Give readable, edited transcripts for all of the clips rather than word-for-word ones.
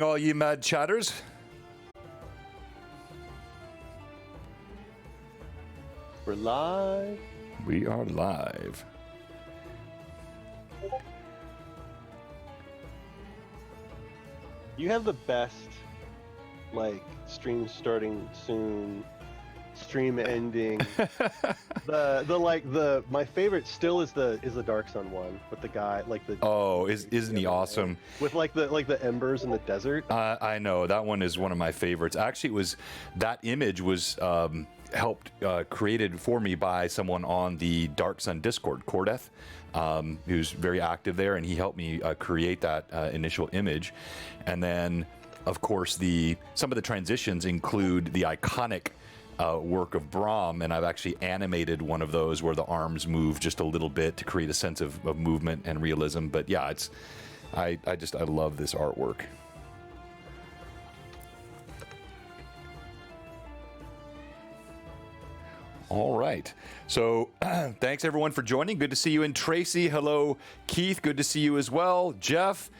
All ye mad chatters. We're live. We are live. You have the best, like, stream starting soon, stream ending. My favorite still is the Dark Sun one with the guy, like the. Oh, isn't he awesome? With the embers in the desert. I know that one is one of my favorites. Actually, that image was helped created for me by someone on the Dark Sun Discord, Cordeth, who's very active there, and he helped me create that initial image. And then, of course, some of the transitions include the iconic work of Brahm, and I've actually animated one of those where the arms move just a little bit to create a sense of movement and realism. But yeah, I love this artwork. All right. So thanks everyone for joining. Good to see you. And Tracy, hello. Keith, good to see you as well. Jeff,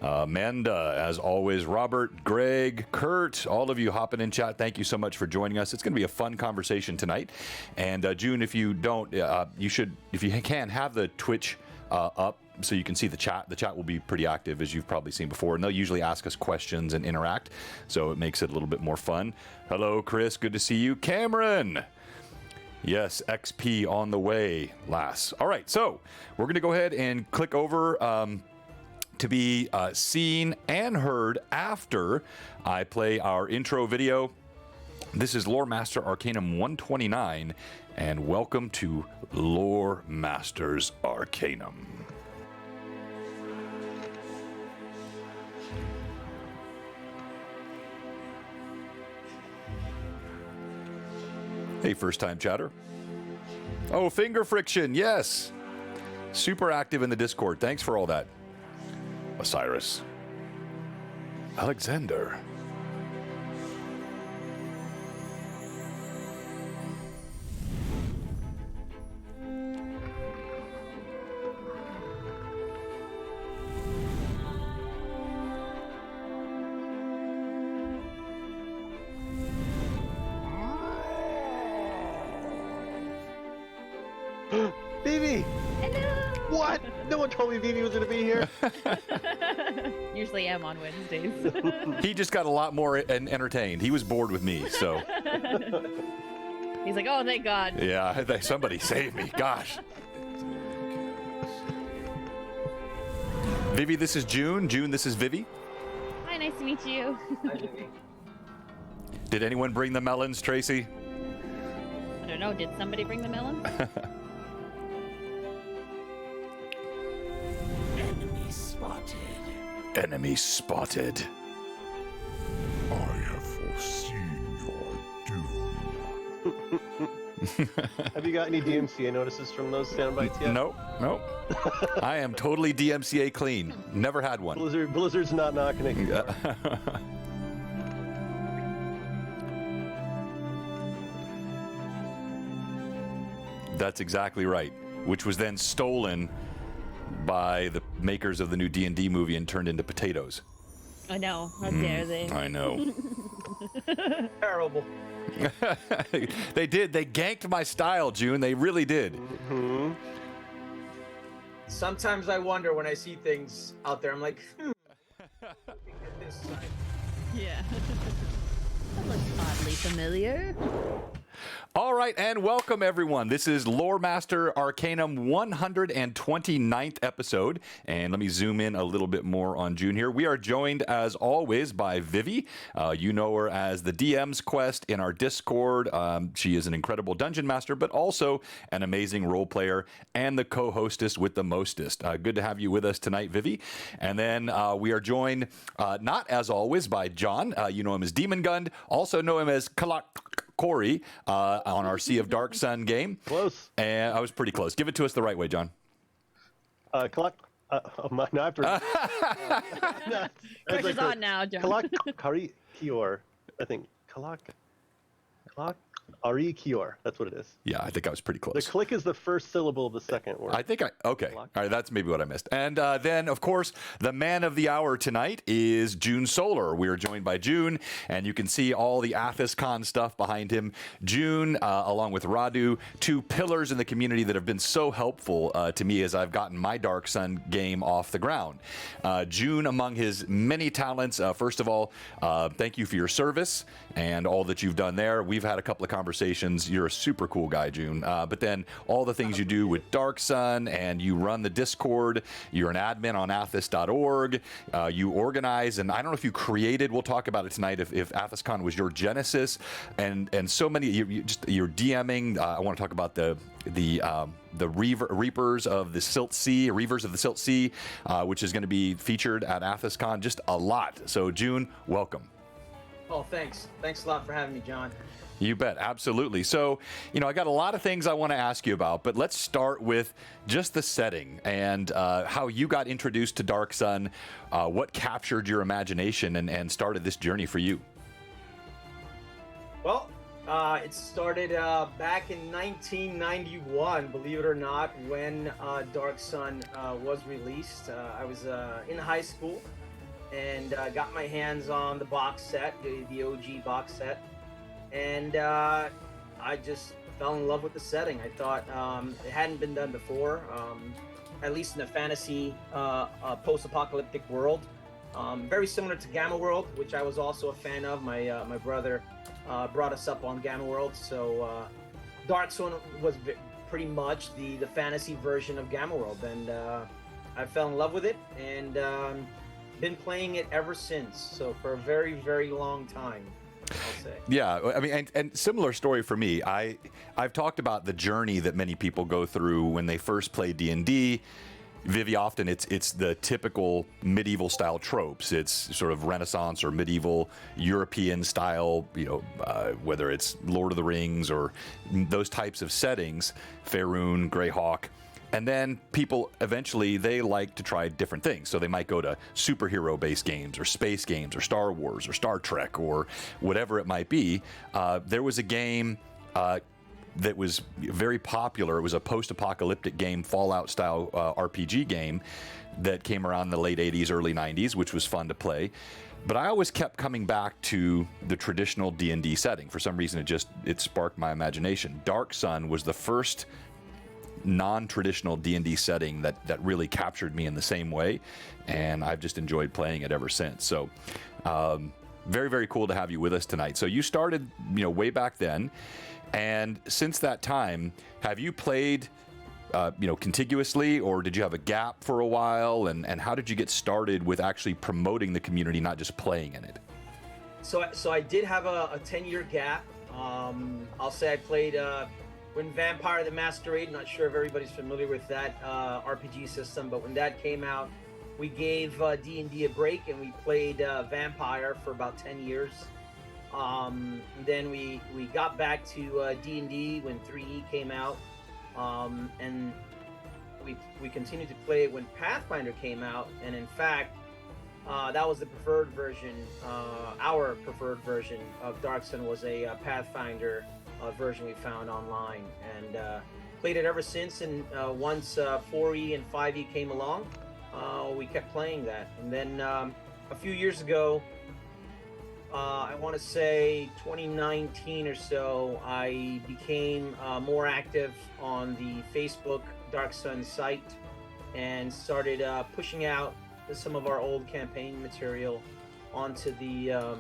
Amanda, as always, Robert, Greg, Kurt, all of you hopping in chat. Thank you so much for joining us. It's going to be a fun conversation tonight. And June, if you don't, you should, if you can, have the Twitch up so you can see the chat. The chat will be pretty active, as you've probably seen before, and they'll usually ask us questions and interact, so it makes it a little bit more fun. Hello, Chris. Good to see you. Cameron. Yes, XP on the way, lass. All right, so we're going to go ahead and click over to be seen and heard after I play our intro video. This is Loremaster Arcanum 129, and welcome to Loremaster's Arcanum. Hey, first-time chatter. Oh, finger friction, yes. Super active in the Discord. Thanks for all that. Osiris. Alexander. Vivi! Hello! What? No one told me Vivi was gonna be here. Usually am on Wednesdays. He just got a lot more entertained. He was bored with me, so. He's like, oh, thank God. Yeah, somebody save me. Gosh. Vivi, this is June. June, this is Vivi. Hi, nice to meet you. Hi, Vivi. Did anyone bring the melons, Tracy? I don't know, did somebody bring the melon? Enemy spotted. Enemy spotted. I have foreseen your doom. Have you got any DMCA notices from those sound bites yet? Nope. I am totally DMCA clean. Never had one. Blizzard's not knocking it. That's exactly right. Which was then stolen by the makers of the new D&D movie and turned into potatoes. I know. How dare they? I know. Terrible. They did. They ganked my style, June. They really did. Mm-hmm. Sometimes I wonder when I see things out there, I'm like, Get this side. Yeah. That looks oddly familiar. All right, and welcome everyone. This is Loremaster Arcanum 129th episode, and let me zoom in a little bit more on June here. We are joined, as always, by Vivi. You know her as the DM's Quest in our Discord. She is an incredible dungeon master, but also an amazing role player and the co-hostess with the mostest. Good to have you with us tonight, Vivi. And then we are joined, not as always, by John. You know him as Demon Gund. Also know him as Kalak Corey on our Sea of Dark Sun game. Close. And I was pretty close. Give it to us the right way, John. Collect. No, I have to. Pressure's on now, John. Kalak Kari Kior. I think. Kalak. Ari Kior. That's what it is. Yeah, I think I was pretty The close. click is the first syllable of the second word. Okay. All right, that's maybe what I missed. And then, of course, the man of the hour tonight is June Solar. We are joined by June, and you can see all the Athascon stuff behind him. June, along with Radu, two pillars in the community that have been so helpful to me as I've gotten my Dark Sun game off the ground. June, among his many talents, first of all, thank you for your service and all that you've done there. We've had a couple of conversations. You're a super cool guy, June. But then all the things you do with Dark Sun, and you run the Discord. You're an admin on Athas.org. You organize, and I don't know if you created. We'll talk about it tonight. If Athascon was your genesis, and so many. You're DMing. I want to talk about the Reapers of the Silt Sea, Reavers of the Silt Sea, which is going to be featured at Athascon. Just a lot. So June, welcome. Oh, thanks. Thanks a lot for having me, John. You bet, absolutely. So, I got a lot of things I want to ask you about, but let's start with just the setting and how you got introduced to Dark Sun, what captured your imagination and started this journey for you. Well, it started back in 1991, believe it or not, when Dark Sun was released. I was in high school and got my hands on the box set, the OG box set. And I just fell in love with the setting. I thought it hadn't been done before, at least in a fantasy post-apocalyptic world. Very similar to Gamma World, which I was also a fan of. My brother brought us up on Gamma World, so Dark Sun was pretty much the fantasy version of Gamma World, and I fell in love with it, and been playing it ever since. So for a very, very long time, I'll say. Yeah, I mean, and similar story for me. I've talked about the journey that many people go through when they first play D&D. Vivi, often it's the typical medieval style tropes. It's sort of Renaissance or medieval European style, whether it's Lord of the Rings or those types of settings, Faerun, Greyhawk. And then people eventually, they like to try different things. So they might go to superhero-based games or space games or Star Wars or Star Trek or whatever it might be. There was a game that was very popular. It was a post-apocalyptic game, Fallout-style RPG game that came around in the late 80s, early 90s, which was fun to play. But I always kept coming back to the traditional D&D setting. For some reason, it sparked my imagination. Dark Sun was the first non-traditional D&D setting that really captured me in the same way, and I've just enjoyed playing it ever since. So very, very cool to have you with us tonight. So you started way back then, and since that time, have you played contiguously, or did you have a gap for a while, and how did you get started with actually promoting the community, not just playing in it? So I did have a 10-year gap. I'll say I played when Vampire the Masquerade, not sure if everybody's familiar with that RPG system, but when that came out, we gave D&D a break, and we played Vampire for about 10 years. Then we got back to D&D when 3E came out, and we continued to play it when Pathfinder came out, and in fact, that was the preferred version. Our preferred version of Dark Sun was a Pathfinder version we found online, and played it ever since. And once 4E and 5E came along, we kept playing that. And then a few years ago, I want to say 2019 or so, I became more active on the Facebook Dark Sun site and started pushing out some of our old campaign material onto the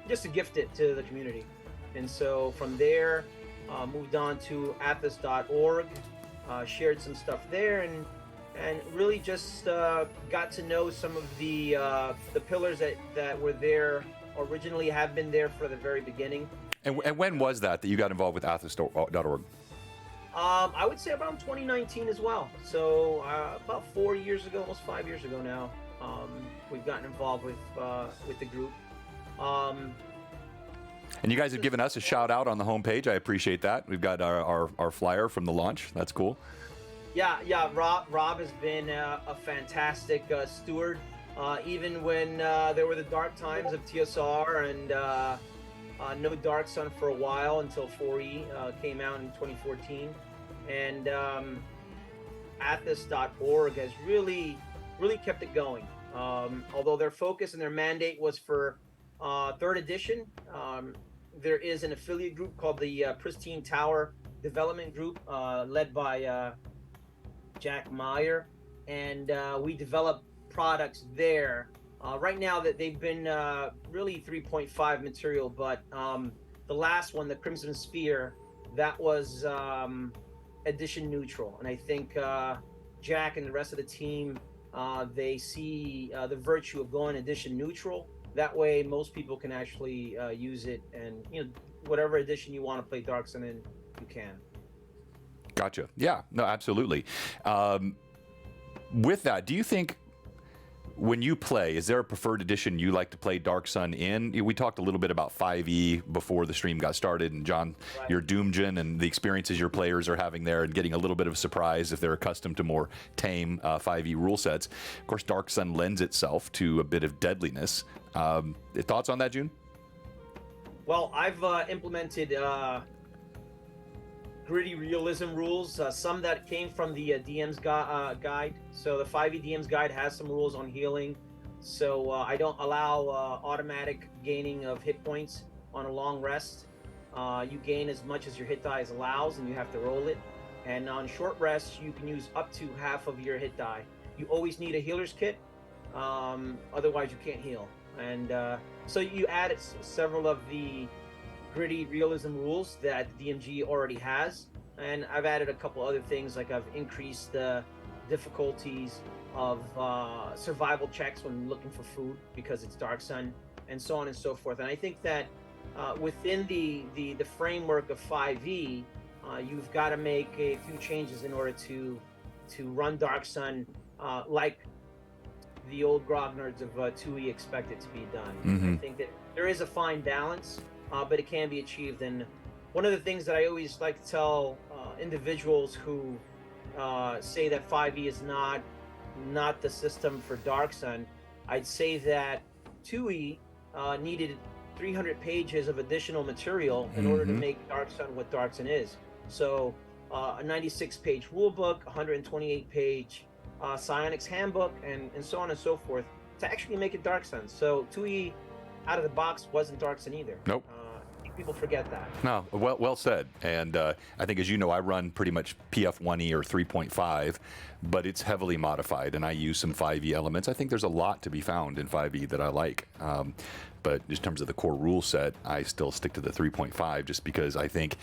just to gift it to the community. And so from there, moved on to Athas.org, shared some stuff there, and really just got to know some of the pillars that were there originally, have been there for the very beginning. And when was that you got involved with Athas.org? I would say around 2019 as well. So about 4 years ago, almost 5 years ago now, we've gotten involved with the group. And you guys have given us a shout out on the homepage. I appreciate that. We've got our flyer from the launch. That's cool. Yeah. Rob has been a fantastic steward. Even when there were the dark times of TSR, no Dark Sun for a while until 4E came out in 2014, and Athas.org has really kept it going. Although their focus and their mandate was for third edition, there is an affiliate group called the Pristine Tower Development Group, led by Jack Meyer, and we develop products there. Right now that they've been really 3.5 material, but the last one, the Crimson Sphere, that was edition neutral, and I think Jack and the rest of the team, they see the virtue of going edition neutral. That way most people can actually use it, and whatever edition you want to play Dark Sun in, you can. Gotcha. Yeah, no, absolutely. With that, do you think when you play, is there a preferred edition you like to play Dark Sun in? We talked a little bit about 5e before the stream got started, and John, Right. your Doomgen and the experiences your players are having there, and getting a little bit of a surprise if they're accustomed to more tame 5e rule sets. Of course, Dark Sun lends itself to a bit of deadliness. Thoughts on that, June? Well, I've implemented gritty realism rules, some that came from the DM's guide. So the 5e DM's guide has some rules on healing. So I don't allow automatic gaining of hit points on a long rest. You gain as much as your hit die allows, and you have to roll it. And on short rests, you can use up to half of your hit die. You always need a healer's kit, otherwise you can't heal. And so you added several of the gritty realism rules that DMG already has, and I've added a couple other things, like I've increased the difficulties of survival checks when looking for food because it's Dark Sun, and so on and so forth. And I think that within the framework of 5e, you've got to make a few changes in order to run Dark Sun like the old grognards of 2e expect it to be done. Mm-hmm. I think that there is a fine balance, but it can be achieved. And one of the things that I always like to tell individuals who say that 5e is not the system for Dark Sun, I'd say that 2e needed 300 pages of additional material in order to make Dark Sun what Dark Sun is. So a 96-page rulebook, 128-page Psionics handbook, and so on and so forth to actually make it Dark Sun. So 2e out of the box wasn't Dark Sun either. Nope. People forget that. No, well said. And I think, as you know, I run pretty much PF1E or 3.5, but it's heavily modified, and I use some 5e elements. I think there's a lot to be found in 5e that I like. But in terms of the core rule set, I still stick to the 3.5 just because I think,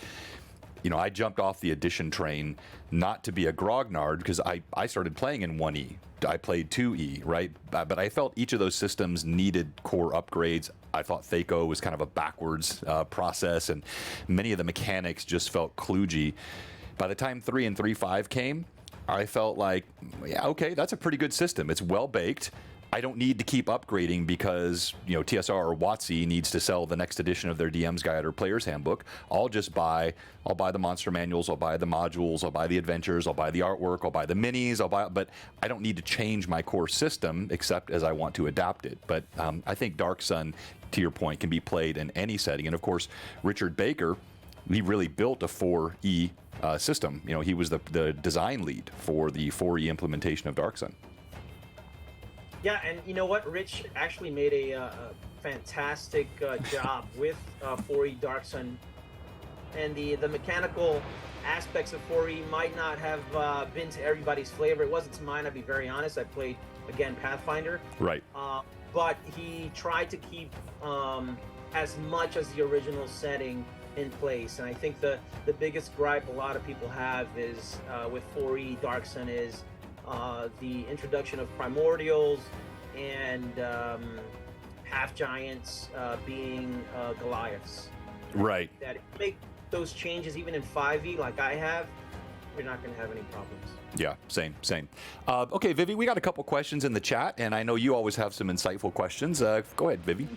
I jumped off the edition train not to be a grognard, because I started playing in 1e. I played 2e, right? But I felt each of those systems needed core upgrades. I thought Thaco was kind of a backwards process, and many of the mechanics just felt kludgy. By the time 3 and 3.5 came, I felt like, yeah, okay, that's a pretty good system. It's well baked. I don't need to keep upgrading because, TSR or WotC needs to sell the next edition of their DM's Guide or Player's Handbook. I'll buy the monster manuals, I'll buy the modules, I'll buy the adventures, I'll buy the artwork, I'll buy the minis, but I don't need to change my core system except as I want to adapt it. But I think Dark Sun, to your point, can be played in any setting. And of course, Richard Baker, he really built a 4E system. He was the design lead for the 4E implementation of Dark Sun. Yeah, and you know what? Rich actually made a fantastic job with 4E Dark Sun, and the mechanical aspects of 4E might not have been to everybody's flavor. It wasn't to mine, I'll be very honest. I played, again, Pathfinder. Right. But he tried to keep as much as the original setting in place. And I think the biggest gripe a lot of people have is with 4E Dark Sun is the introduction of primordials and half giants being Goliaths. Right. That if you make those changes even in 5e like I have, you're not going to have any problems. Yeah, same. Okay, Vivi, we got a couple questions in the chat, and I know you always have some insightful questions. Go ahead, Vivi.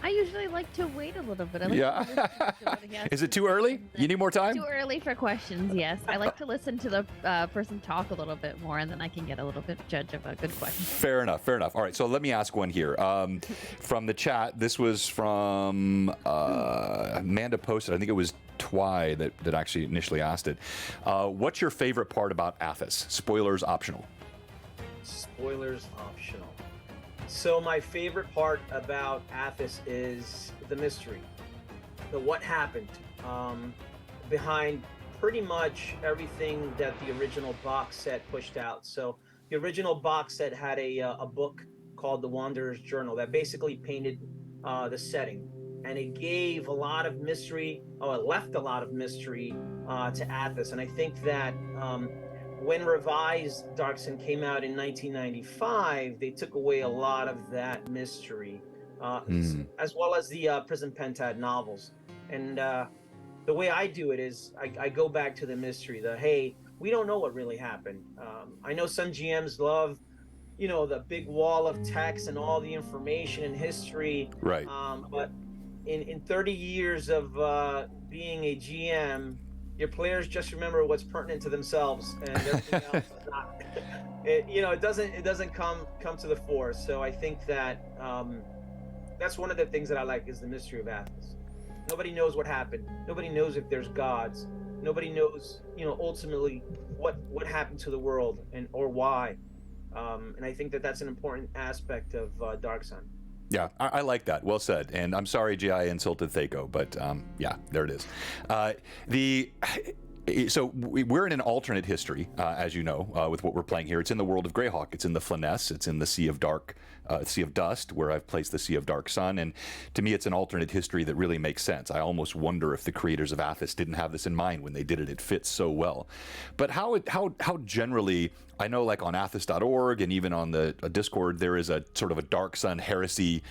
I usually like to wait a little bit. I like Yeah. to listen to what he has Is it to too say early? and You need more time? Too early for questions, yes. I like to listen to the person talk a little bit more, and then I can get a little bit judge of a good question. Fair enough. Fair enough. All right. So let me ask one here. From the chat, this was from Amanda posted. I think it was Twy that actually initially asked it. What's your favorite part about Athas? Spoilers optional. Spoilers optional. So my favorite part about Athas is the mystery, the what happened behind pretty much everything that the original box set pushed out. So the original box set had a book called The Wanderer's Journal that basically painted the setting, and it gave a lot of mystery. Oh, it left a lot of mystery to Athas, and I think that. When revised Dark Sun came out in 1995, they took away a lot of that mystery, as well as the Prison Pentad novels. And the way I do it is I go back to the mystery, hey, we don't know what really happened. I know some GMs love, the big wall of text and all the information and history. Right. But in 30 years of being a GM, your players just remember what's pertinent to themselves, and everything else is not. It doesn't come to the fore. So I think that that's one of the things that I like is the mystery of Athas. Nobody knows what happened. Nobody knows if there's gods. Nobody knows, ultimately what happened to the world or why. And I think that that's an important aspect of Dark Sun. Yeah, I like that. Well said. And I'm sorry, G, I insulted Thaco, but yeah, there it is. So we're in an alternate history, as you know, with what we're playing here. It's in the world of Greyhawk. It's in the Flanness. It's in the Sea of Dust, where I've placed the Sea of Dark Sun. And to me, it's an alternate history that really makes sense. I almost wonder if the creators of Athas didn't have this in mind when they did it. It fits so well. But how generally, I know like on Athas.org and even on the Discord, there is a sort of a Dark Sun heresy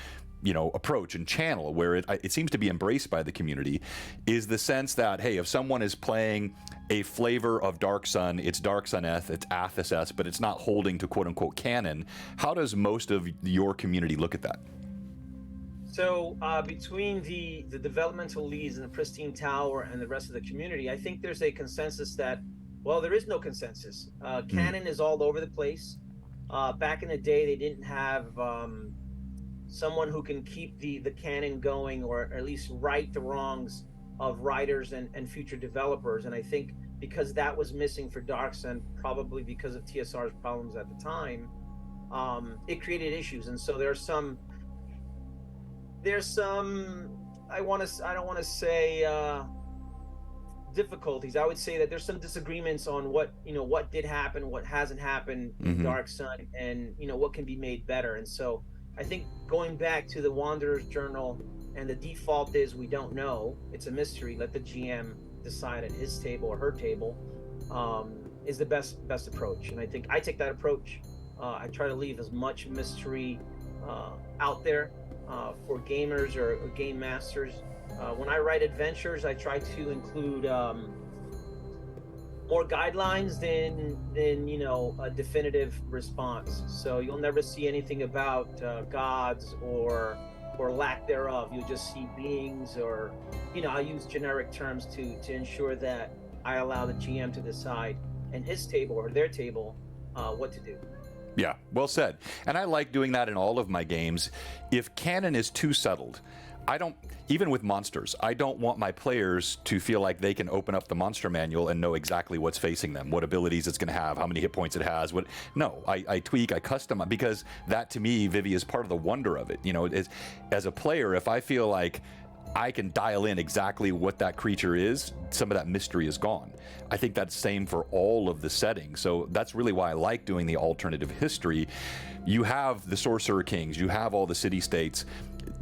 approach and channel where it seems to be embraced by the community, is the sense that, hey, if someone is playing a flavor of Dark Sun, it's Dark Sun-eth, it's Athas-esque, but it's not holding to quote-unquote canon. How does most of your community look at that? So between the developmental leads and the Pristine Tower and the rest of the community, I think there's a consensus that, well, there is no consensus. Canon is all over the place. Back in the day, they didn't have someone who can keep the canon going, or at least right the wrongs of writers and future developers. And I think because that was missing for Dark Sun, probably because of TSR's problems at the time, it created issues. And so there's some I don't want to say difficulties. I would say that there's some disagreements on what did happen, what hasn't happened in Dark Sun, and what can be made better. And so I think going back to the Wanderer's Journal, and the default is we don't know. It's a mystery. Let the GM decide at his table or her table, is the best approach. And I think I take that approach. I try to leave as much mystery out there for gamers or game masters. When I write adventures, I try to include more guidelines than a definitive response. So you'll never see anything about gods or lack thereof. You'll just see beings, or I use generic terms to ensure that I allow the GM to decide in his table or their table what to do. Yeah, well said. And I like doing that in all of my games. If canon is too settled, even with monsters, I don't want my players to feel like they can open up the monster manual and know exactly what's facing them, what abilities it's going to have, how many hit points it has. No, I tweak, I customize, because that to me, Vivi, is part of the wonder of it. As a player, if I feel like I can dial in exactly what that creature is, some of that mystery is gone. I think that's the same for all of the settings. So that's really why I like doing the alternative history. You have the Sorcerer Kings, you have all the city-states.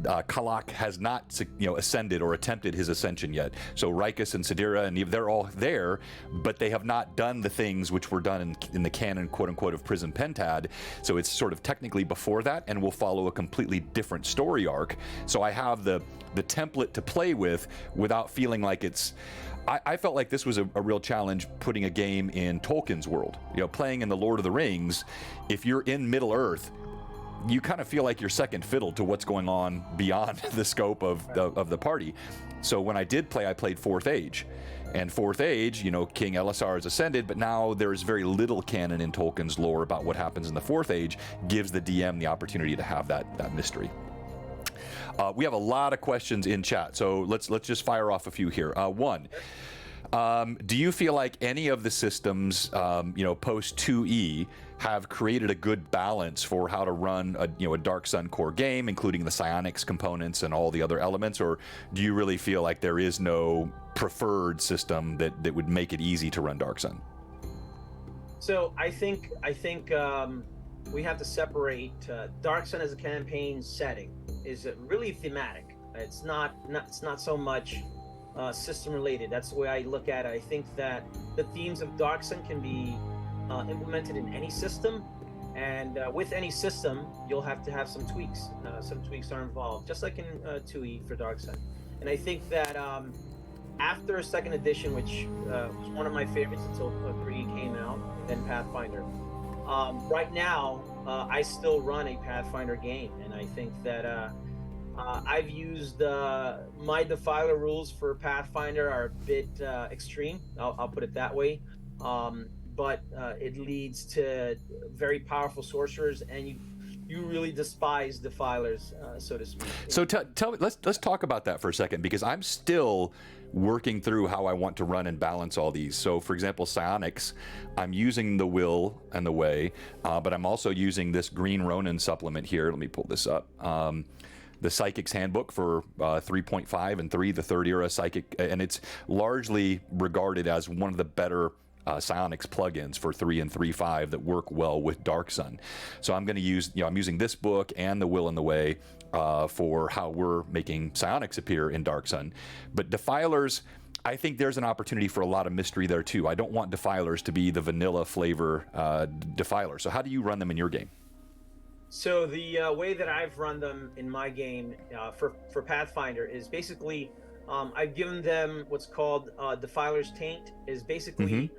Kalak has not, ascended or attempted his ascension yet. So Rikus and Sidira, and they're all there, but they have not done the things which were done in the canon, quote-unquote, of Prison Pentad. So it's sort of technically before that, and will follow a completely different story arc. So I have the template to play with without feeling like it's... I felt like this was a real challenge putting a game in Tolkien's world. Playing in the Lord of the Rings, if you're in Middle-earth, you kind of feel like you're second fiddle to what's going on beyond the scope of the party. So when I did play, I played Fourth Age. And Fourth Age, you know, King Elisar has ascended, but now there's very little canon in Tolkien's lore about what happens in the Fourth Age, gives the DM the opportunity to have that mystery. We have a lot of questions in chat, so let's just fire off a few here. One, do you feel like any of the systems, you know, post 2E have created a good balance for how to run a Dark Sun core game, including the psionics components and all the other elements, or do you really feel like there is no preferred system that would make it easy to run Dark Sun? So I think we have to separate Dark Sun as a campaign setting is really thematic. It's not so much system related. That's the way I look at it. I think that the themes of Dark Sun can be implemented in any system, and with any system you'll have to have some tweaks. Some tweaks are involved, just like in 2E for Dark Sun. And I think that after second edition, which was one of my favorites until 3 came out, then Pathfinder, right now I still run a Pathfinder game, and I think that I've used my Defiler rules for Pathfinder are a bit extreme. I'll put it that way. But it leads to very powerful sorcerers, and you really despise Defilers, so to speak. So tell me, let's talk about that for a second, because I'm still working through how I want to run and balance all these. So, for example, psionics, I'm using the Will and the Way, but I'm also using this Green Ronin supplement here. Let me pull this up. The Psychic's Handbook for 3.5 and 3, the Third Era Psychic, and it's largely regarded as one of the better psionics plugins for 3 and 3.5 that work well with Dark Sun. So I'm going to use, I'm using this book and the Will and the Way for how we're making psionics appear in Dark Sun. But Defilers, I think there's an opportunity for a lot of mystery there too. I don't want Defilers to be the vanilla flavor Defiler. So how do you run them in your game? So the way that I've run them in my game for Pathfinder is basically I've given them what's called Defiler's Taint. Is basically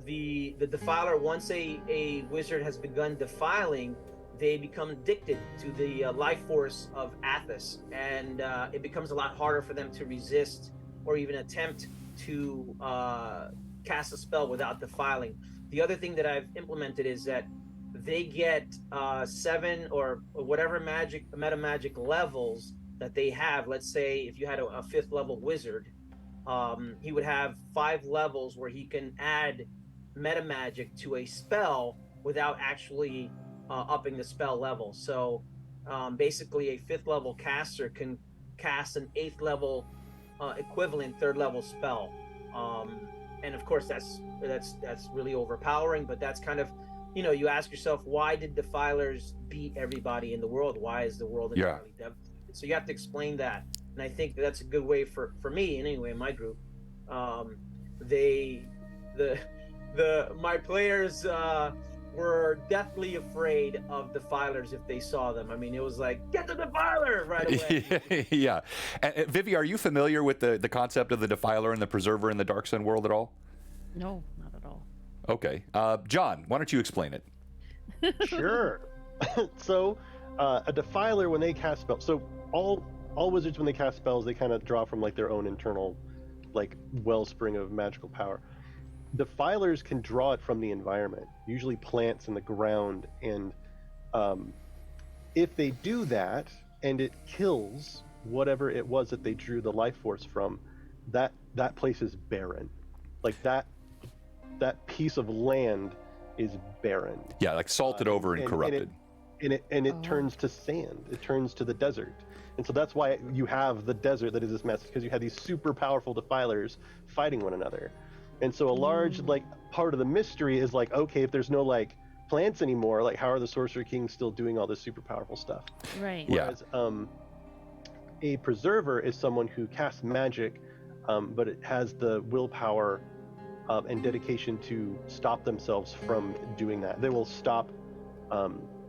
the Defiler, once a wizard has begun defiling, they become addicted to the life force of Athas, and it becomes a lot harder for them to resist or even attempt to cast a spell without defiling. The other thing that I've implemented is that they get 7 or whatever meta magic levels that they have. Let's say if you had a 5th level wizard, he would have 5 levels where he can add meta magic to a spell without actually upping the spell level. So basically a 5th level caster can cast an 8th level equivalent 3rd level spell, and of course that's really overpowering, but that's kind of, you ask yourself, why did Defilers beat everybody in the world? Why is the world entirely devastated? So you have to explain that, and I think that's a good way for me, anyway, in my group. My players were deathly afraid of Defilers if they saw them. I mean, it was like, get the Defiler right away. Yeah. And, Vivi, are you familiar with the concept of the Defiler and the Preserver in the Dark Sun world at all? No, not at all. Okay. John, why don't you explain it? Sure. So, a Defiler, when they cast spells, so all wizards, when they cast spells, they kind of draw from like their own internal like wellspring of magical power. Defilers can draw it from the environment, usually plants in the ground, and if they do that and it kills whatever it was that they drew the life force from, that place is barren. Like that piece of land is barren. Yeah, like salted over and corrupted. It turns to sand. It turns to the desert. And so that's why you have the desert that is this mess, because you have these super powerful Defilers fighting one another. And so a large part of the mystery is like, okay, if there's no plants anymore, like how are the Sorcerer Kings still doing all this super powerful stuff? Right. Whereas a Preserver is someone who casts magic, but it has the willpower and dedication to stop themselves from doing that. They will stop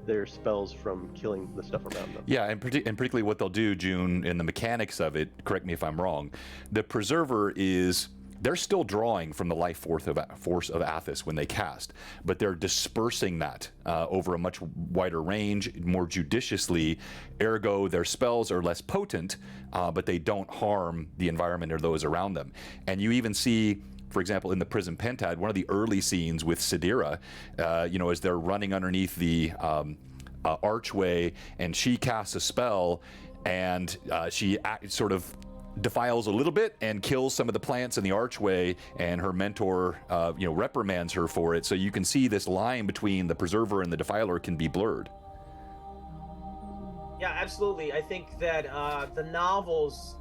their spells from killing the stuff around them. Yeah, and particularly what they'll do, June, in the mechanics of it, correct me if I'm wrong, the Preserver is they're still drawing from the life force of Athas when they cast, but they're dispersing that over a much wider range, more judiciously. Ergo, their spells are less potent, but they don't harm the environment or those around them. And you even see, for example, in the Prism Pentad, one of the early scenes with Sidira, as they're running underneath the archway, and she casts a spell, and she sort of defiles a little bit and kills some of the plants in the archway, and her mentor reprimands her for it. So you can see this line between the preserver and the defiler can be blurred. Yeah, absolutely. I think that the novels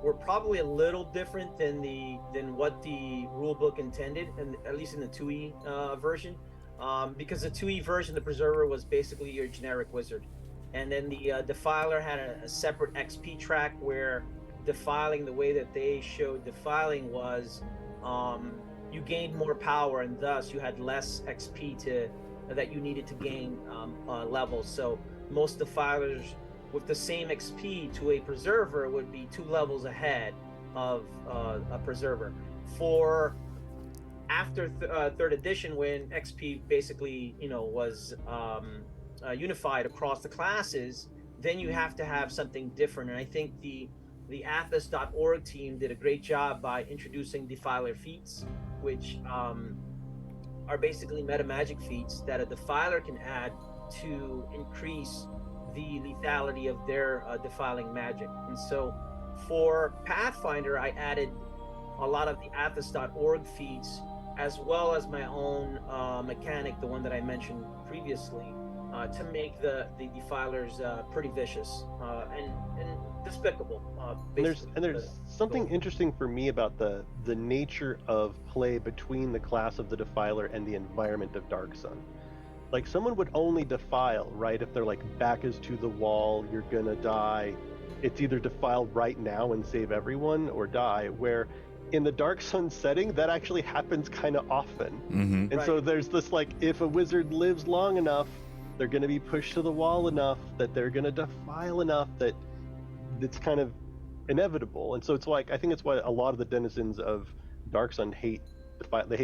were probably a little different than what the rulebook intended, and at least in the 2e version, because the 2e version, the preserver was basically your generic wizard, and then the defiler had a separate XP track where defiling, the way that they showed defiling was you gained more power, and thus you had less XP that you needed to gain levels. So most defilers with the same XP to a preserver would be 2 levels ahead of a preserver. For after third edition, when XP basically was unified across the classes, then you have to have something different. And I think the Athas.org team did a great job by introducing defiler feats, which are basically meta magic feats that a defiler can add to increase the lethality of their defiling magic. And so for Pathfinder, I added a lot of the Athas.org feats, as well as my own mechanic, the one that I mentioned previously, to make the defilers pretty vicious and despicable. And there's something interesting for me about the nature of play between the class of the defiler and the environment of Dark Sun. Like, someone would only defile, right, if they're like, back is to the wall, you're gonna die. It's either defile right now and save everyone, or die, where in the Dark Sun setting, that actually happens kind of often. Mm-hmm. And so there's this, like, if a wizard lives long enough, they're going to be pushed to the wall enough that they're going to defile enough that it's kind of inevitable. And so it's like, I think it's why a lot of the denizens of Dark Sun hate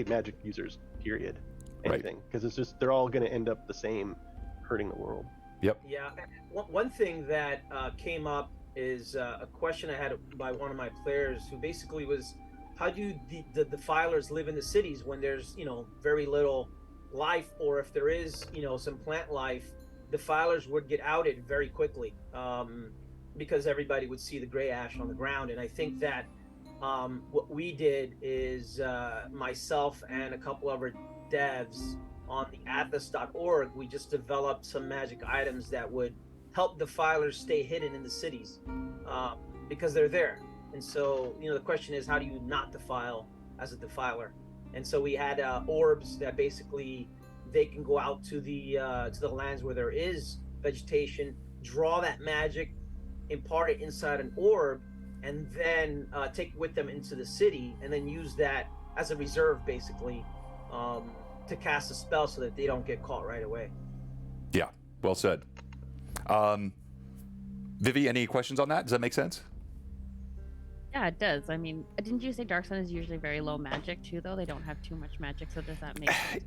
magic users, period. Anything. Because it's just, they're all going to end up the same, hurting the world. Yep. Yeah. One thing that came up is a question I had by one of my players, who basically was, how do the defilers live in the cities when there's very little life, or if there is some plant life, defilers would get outed very quickly because everybody would see the gray ash on the ground. And I think that what we did is myself and a couple of our devs on the Athas.org, we just developed some magic items that would help defilers stay hidden in the cities because they're there. And so the question is, how do you not defile as a defiler? And so we had orbs that basically they can go out to the lands where there is vegetation, draw that magic, impart it inside an orb, and then take it with them into the city, and then use that as a reserve, basically, to cast a spell so that they don't get caught right away. Yeah, well said. Vivi, any questions on that? Does that make sense? Yeah, it does. I mean, didn't you say Dark Sun is usually very low magic too, though? They don't have too much magic, so does that make sense?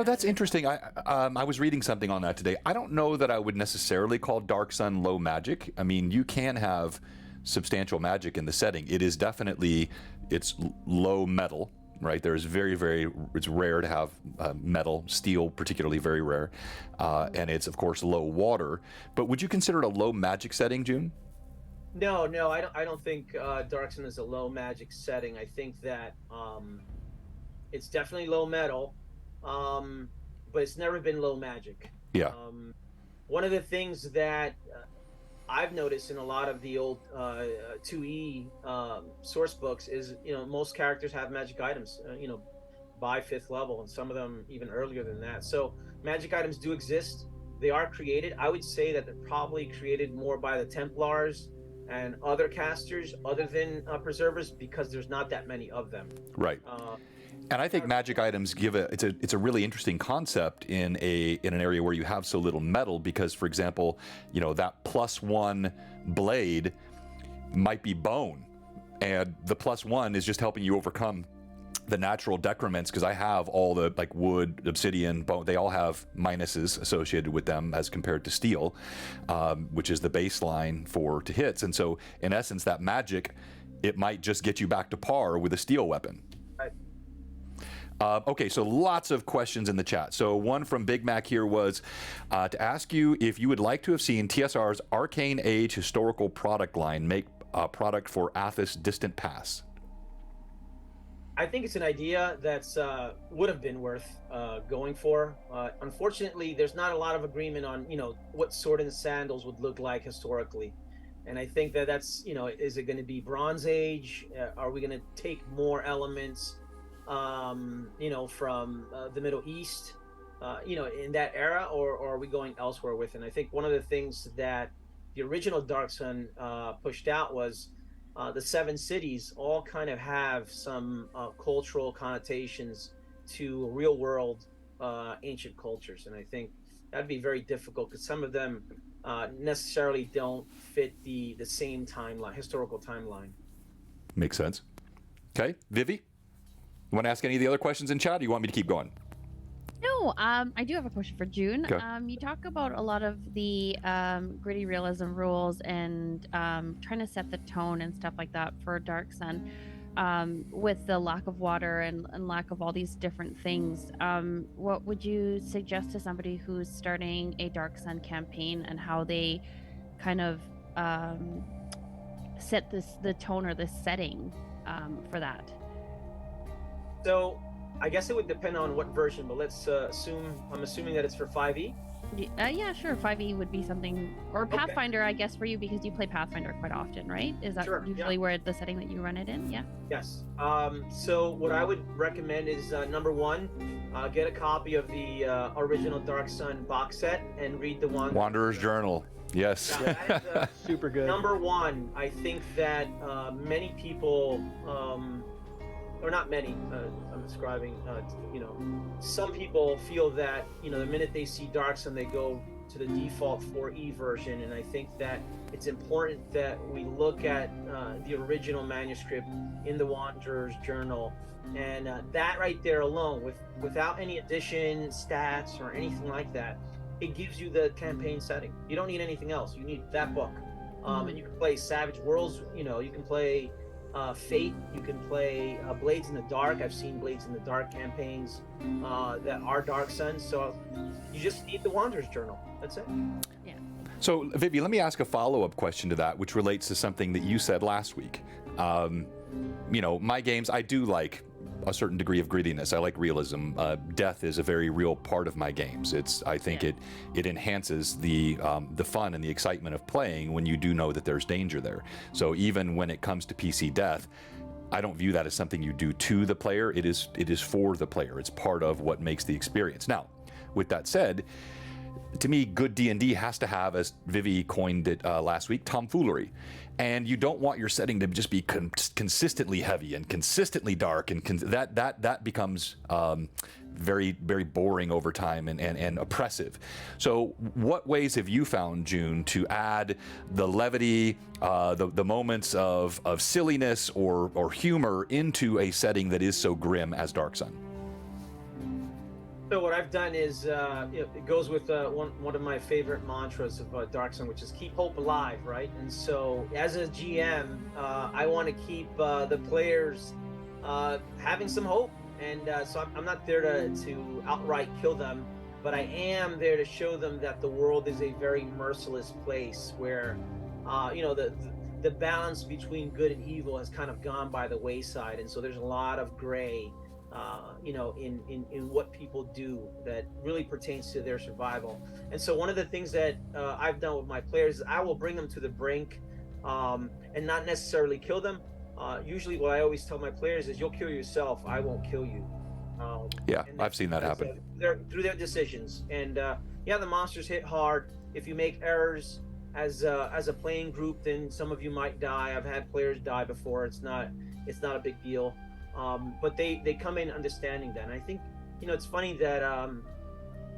That's interesting. I was reading something on that today. I don't know that I would necessarily call Dark Sun low magic. I mean, you can have substantial magic in the setting. It is definitely, it's low metal, right? There's it's rare to have metal, steel particularly very rare, and it's of course low water. But would you consider it a low magic setting, June? No, I don't think Dark Sun is a low magic setting. I think that it's definitely low metal, but it's never been low magic. Yeah. One of the things that I've noticed in a lot of the old 2E source books is, most characters have magic items, by 5th level, and some of them even earlier than that. So magic items do exist. They are created. I would say that they're probably created more by the Templars and other casters other than preservers, because there's not that many of them. Right. And I think magic items give it's a really interesting concept in an area where you have so little metal, because, for example, that +1 blade might be bone, and the +1 is just helping you overcome the natural decrements, because I have all the like wood, obsidian, bone, they all have minuses associated with them as compared to steel, which is the baseline to hits. And so in essence, that magic, it might just get you back to par with a steel weapon. Right. Okay, so lots of questions in the chat. So one from Big Mac here was to ask you if you would like to have seen TSR's Arcane Age historical product line make a product for Athas Distant Past. I think it's an idea that's would have been worth going for. Unfortunately, there's not a lot of agreement on what sword and sandals would look like historically, and I think that's is it going to be Bronze Age? Are we going to take more elements, from the Middle East, in that era, or are we going elsewhere with it? And I think one of the things that the original Dark Sun pushed out was. The 7 cities all kind of have some cultural connotations to real world ancient cultures, and I think that'd be very difficult because some of them necessarily don't fit the same timeline, historical timeline. Makes sense. Okay, Vivi, you want to ask any of the other questions in chat, or you want me to keep going? No, I do have a question for June. Okay. You talk about a lot of the gritty realism rules and trying to set the tone and stuff like that for Dark Sun, with the lack of water and lack of all these different things. What would you suggest to somebody who's starting a Dark Sun campaign and how they kind of set the tone or the setting for that? So I guess it would depend on what version, but let's I'm assuming that it's for 5e. Yeah, sure. 5e would be something, or Pathfinder, I guess, for you, because you play Pathfinder quite often, right? Is that usually where the setting that you run it in? Yeah. Yes. So what I would recommend is number 1, get a copy of the original Dark Sun box set and read the Wanderer's Journal. Yes. Yeah, that is, Super good. Number 1, I think that many people. Or not many, I'm describing, some people feel that, the minute they see Dark Sun, they go to the default 4E version. And I think that it's important that we look at the original manuscript in the Wanderer's Journal. And that right there alone, without any addition, stats, or anything like that, it gives you the campaign setting. You don't need anything else. You need that book. And you can play Savage Worlds, you can play Fate, you can play Blades in the Dark. I've seen Blades in the Dark campaigns that are Dark Sun, so you just need the Wanderer's Journal. That's it. Yeah. So, Vivi, let me ask a follow-up question to that, which relates to something that you said last week. My games, I do like a certain degree of grittiness. I like realism. Death is a very real part of my games. I think it enhances the fun and the excitement of playing when you do know that there's danger there. So even when it comes to PC death, I don't view that as something you do to the player. It is for the player. It's part of what makes the experience. Now, with that said, to me, good D&D has to have, as Vivi coined it last week, tomfoolery. And you don't want your setting to just be consistently heavy and consistently dark, and that becomes very, very boring over time and oppressive. So what ways have you found, June, to add the levity, the moments of silliness or humor into a setting that is so grim as Dark Sun? So what I've done is, it goes with one of my favorite mantras of Dark Sun, which is keep hope alive, right? And so as a GM, I want to keep the players having some hope. And so I'm not there to outright kill them, but I am there to show them that the world is a very merciless place where, the balance between good and evil has kind of gone by the wayside. And so there's a lot of gray in what people do that really pertains to their survival. And so one of the things that I've done with my players is I will bring them to the brink and not necessarily kill them. Usually what I always tell my players is, you'll kill yourself, I won't kill you. Yeah, I've seen that happen. Through their decisions. And the monsters hit hard. If you make errors as a playing group, then some of you might die. I've had players die before. It's not a big deal. But they come in understanding that. And I think, it's funny that I'm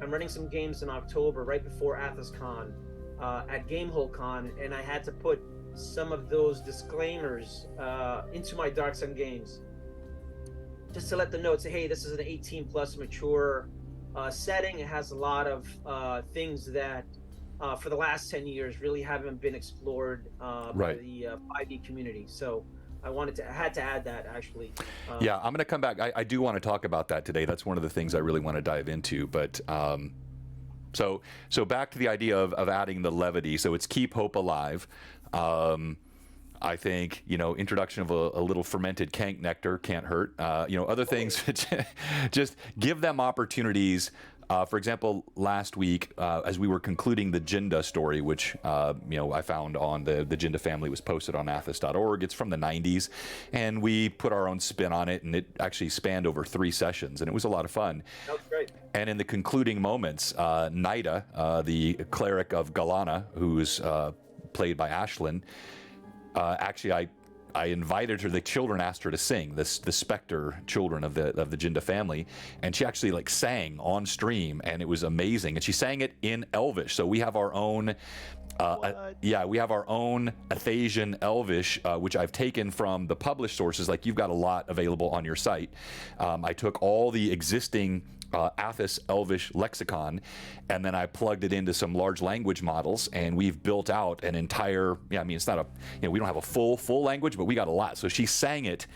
running some games in October right before Athascon, at GameholeCon, and I had to put some of those disclaimers into my Dark Sun games, just to let them know, say, hey, this is an 18 plus mature setting. It has a lot of things that for the last 10 years really haven't been explored by the 5e community. So I had to add that, actually. Yeah, I'm going to come back. I do want to talk about that today. That's one of the things I really want to dive into. But so back to the idea of adding the levity. So it's keep hope alive. I think, introduction of a little fermented kank nectar can't hurt. Other things, just give them opportunities. For example, last week, as we were concluding the Jinda story, which, I found on the Jinda family, was posted on Athas.org. It's from the 90s, and we put our own spin on it, and it actually spanned over 3 sessions, and it was a lot of fun. That was great. And in the concluding moments, Nida, the cleric of Galana, who's played by Ashlyn, actually, I invited her. The children asked her to sing. The Spectre children of the Jinda family, and she actually sang on stream, and it was amazing. And she sang it in Elvish. So we have our own, we have our own Athasian Elvish, which I've taken from the published sources. Like, you've got a lot available on your site. I took all the existing Athas Elvish lexicon, and then I plugged it into some large language models, and we've built out an entire, it's not we don't have a full language, but we got a lot. So she sang it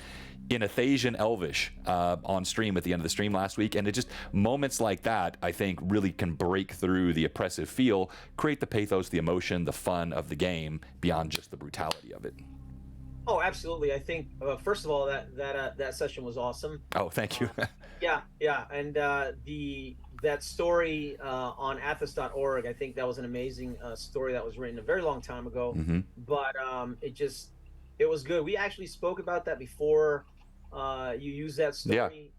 in Athasian Elvish on stream at the end of the stream last week, and it just, moments like that, I think, really can break through the oppressive feel, create the pathos, the emotion, the fun of the game, beyond just the brutality of it. Oh, absolutely. I think first of all, that session was awesome. Oh, thank you. Yeah, and that story on Athas.org, I think that was an amazing story that was written a very long time ago. Mm-hmm. But it was good. We actually spoke about that before you used that story,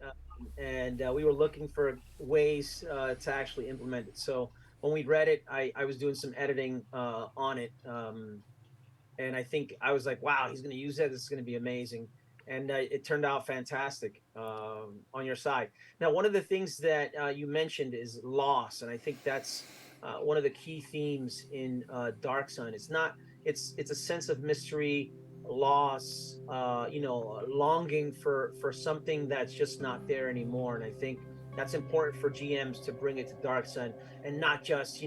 and we were looking for ways to actually implement it. So when we read it, I was doing some editing on it. And I think I was like, wow, he's going to use that. This is going to be amazing. And it turned out fantastic on your side. Now, one of the things that you mentioned is loss. And I think that's one of the key themes in Dark Sun. It's a sense of mystery, loss, longing for something that's just not there anymore. And I think that's important for GMs to bring it to Dark Sun, and not just,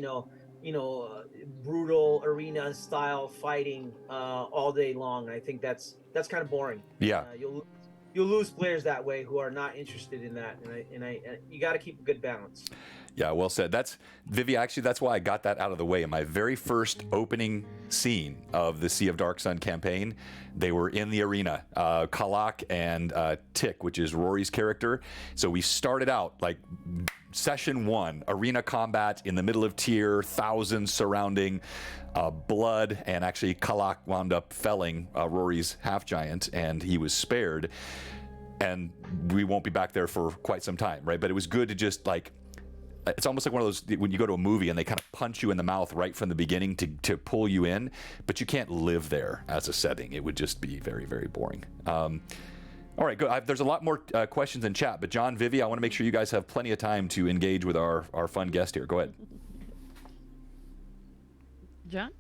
brutal arena style fighting all day long. And I think that's kind of boring. Yeah. You'll lose players that way who are not interested in that. And you got to keep a good balance. Yeah, well said. That's Vivi. Actually, that's why I got that out of the way. In my very first opening scene of the Sea of Dark Sun campaign, they were in the arena, Kalak and Tick, which is Rory's character. So we started out like session 1, arena combat in the middle of tier, thousands surrounding, blood, and actually Kalak wound up felling Rory's half giant, and he was spared. And we won't be back there for quite some time, right? But it was good to just it's almost like one of those when you go to a movie and they kind of punch you in the mouth right from the beginning to pull you in, but you can't live there as a setting. It would just be very, very boring. All right, good. There's a lot more questions in chat, but John, Vivi, I want to make sure you guys have plenty of time to engage with our fun guest here. Go ahead. John?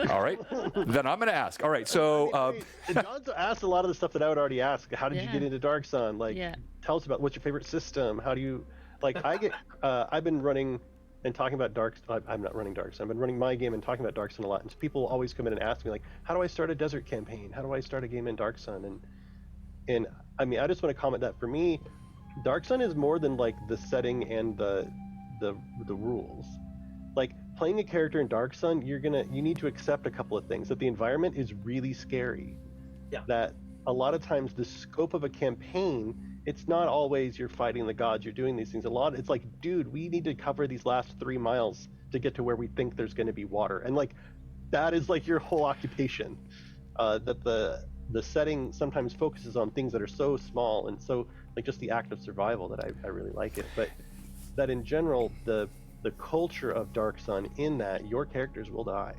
All right. Then I'm going to ask. All right, so... John's asked a lot of the stuff that I would already ask. How did you get into Dark Sun? Tell us about what's your favorite system? How do you... I've been running and talking about Dark. I'm not running Dark Sun. I've been running my game and talking about Dark Sun a lot. And people always come in and ask me how do I start a desert campaign? How do I start a game in Dark Sun? And I mean, I just want to comment that for me, Dark Sun is more than the setting and the rules. Playing a character in Dark Sun, you need to accept a couple of things. That the environment is really scary. Yeah. That a lot of times the scope of a campaign, it's not always you're fighting the gods, you're doing these things. It's dude, we need to cover these last 3 miles to get to where we think there's going to be water. And that is your whole occupation. That the setting sometimes focuses on things that are so small and so just the act of survival that I really like it. But that in general, the culture of Dark Sun, in that your characters will die.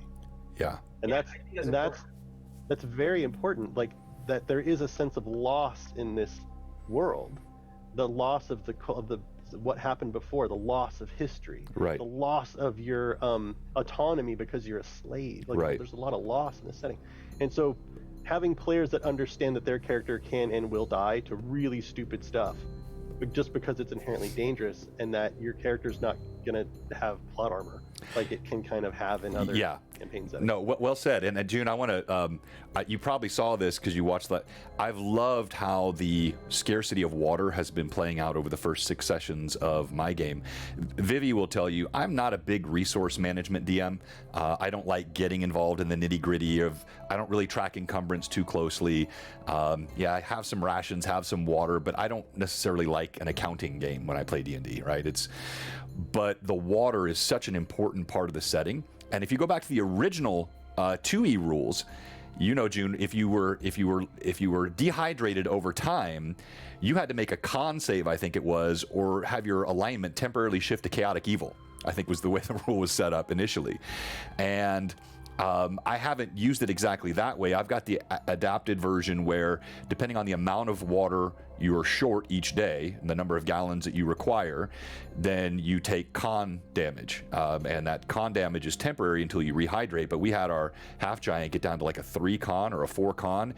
Yeah. And that's very important. That there is a sense of loss in this world, the loss of the what happened before, the loss of history, Right. the loss of your autonomy because you're a slave. Like, Right. there's a lot of loss in this setting. And so having players that understand that their character can and will die to really stupid stuff, but just because it's inherently dangerous, and that your character's not going to have plot armor like it can kind of have in other campaign settings. No, well said. And June, I want to. You probably saw this because you watched that. I've loved how the scarcity of water has been playing out over the first 6 sessions of my game. Vivi will tell you I'm not a big resource management DM. I don't like getting involved in the nitty gritty of. I don't really track encumbrance too closely. I have some rations, have some water, but I don't necessarily like an accounting game when I play D&D. Right? But the water is such an important part of the setting. And if you go back to the original 2E rules, you know, June, if you were dehydrated over time, you had to make a con save, I think it was, or have your alignment temporarily shift to chaotic evil, I think was the way the rule was set up initially. And I haven't used it exactly that way. I've got the adapted version where, depending on the amount of water you are short each day, and the number of gallons that you require, then you take con damage. And that con damage is temporary until you rehydrate. But we had our half giant get down to like a 3 con or a 4 con.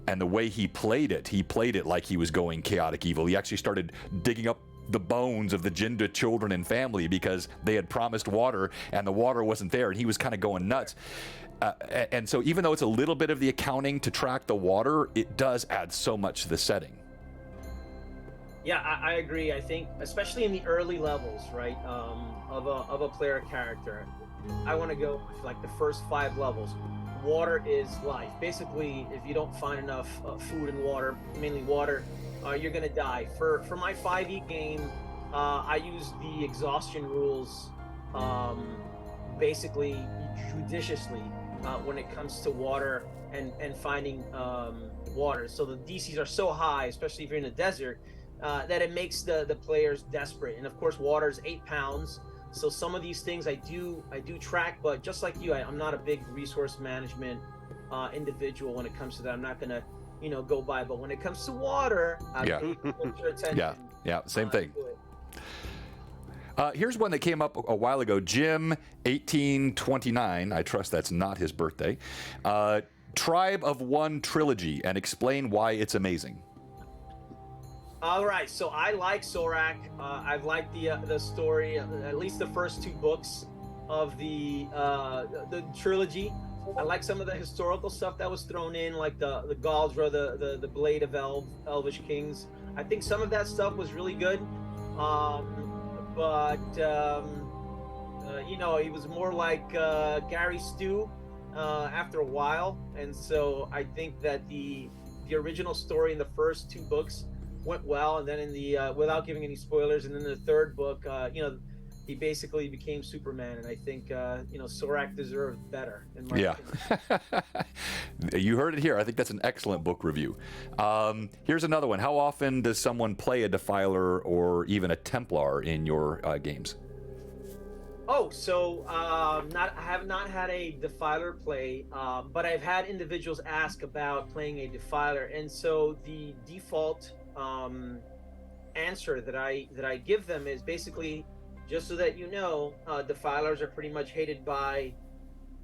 And the way he played it like he was going chaotic evil. He actually started digging up the bones of the Jinda children and family because they had promised water and the water wasn't there, and he was kind of going nuts. And so even though it's a little bit of the accounting to track the water, it does add so much to the setting. Yeah, I agree. I think, especially in the early levels, right, of a player character, I want to go with like the first 5 levels. Water is life. Basically, if you don't find enough food and water, mainly water, you're gonna die. For my 5e game, I use the exhaustion rules basically judiciously when it comes to water and finding water. So the DCs are so high, especially if you're in the desert, that it makes the players desperate. And of course, water is 8 pounds. So some of these things I do track, but just like you, I'm not a big resource management individual when it comes to that. I'm not gonna go by, but when it comes to water, I pay your attention. Yeah, same thing. Here's one that came up a while ago. Jim 1829, I trust that's not his birthday. Tribe of One trilogy, and explain why it's amazing. All right, so I like Sorak. I've liked the story, at least the first 2 books of the trilogy. I like some of the historical stuff that was thrown in, like the Galdra, the Blade of Elvish Kings. I think some of that stuff was really good, but he was more like Gary Stew after a while, and so I think that the original story in the first 2 books went well, and then in the without giving any spoilers, and then in the 3rd book, he basically became Superman, and I think Sorak deserved better. In my opinion. You heard it here. I think that's an excellent book review. Here's another one. How often does someone play a Defiler or even a Templar in your games? Oh, so I have not had a Defiler play, but I've had individuals ask about playing a Defiler, and so the default answer that I give them is basically, just so that you know, Defilers are pretty much hated by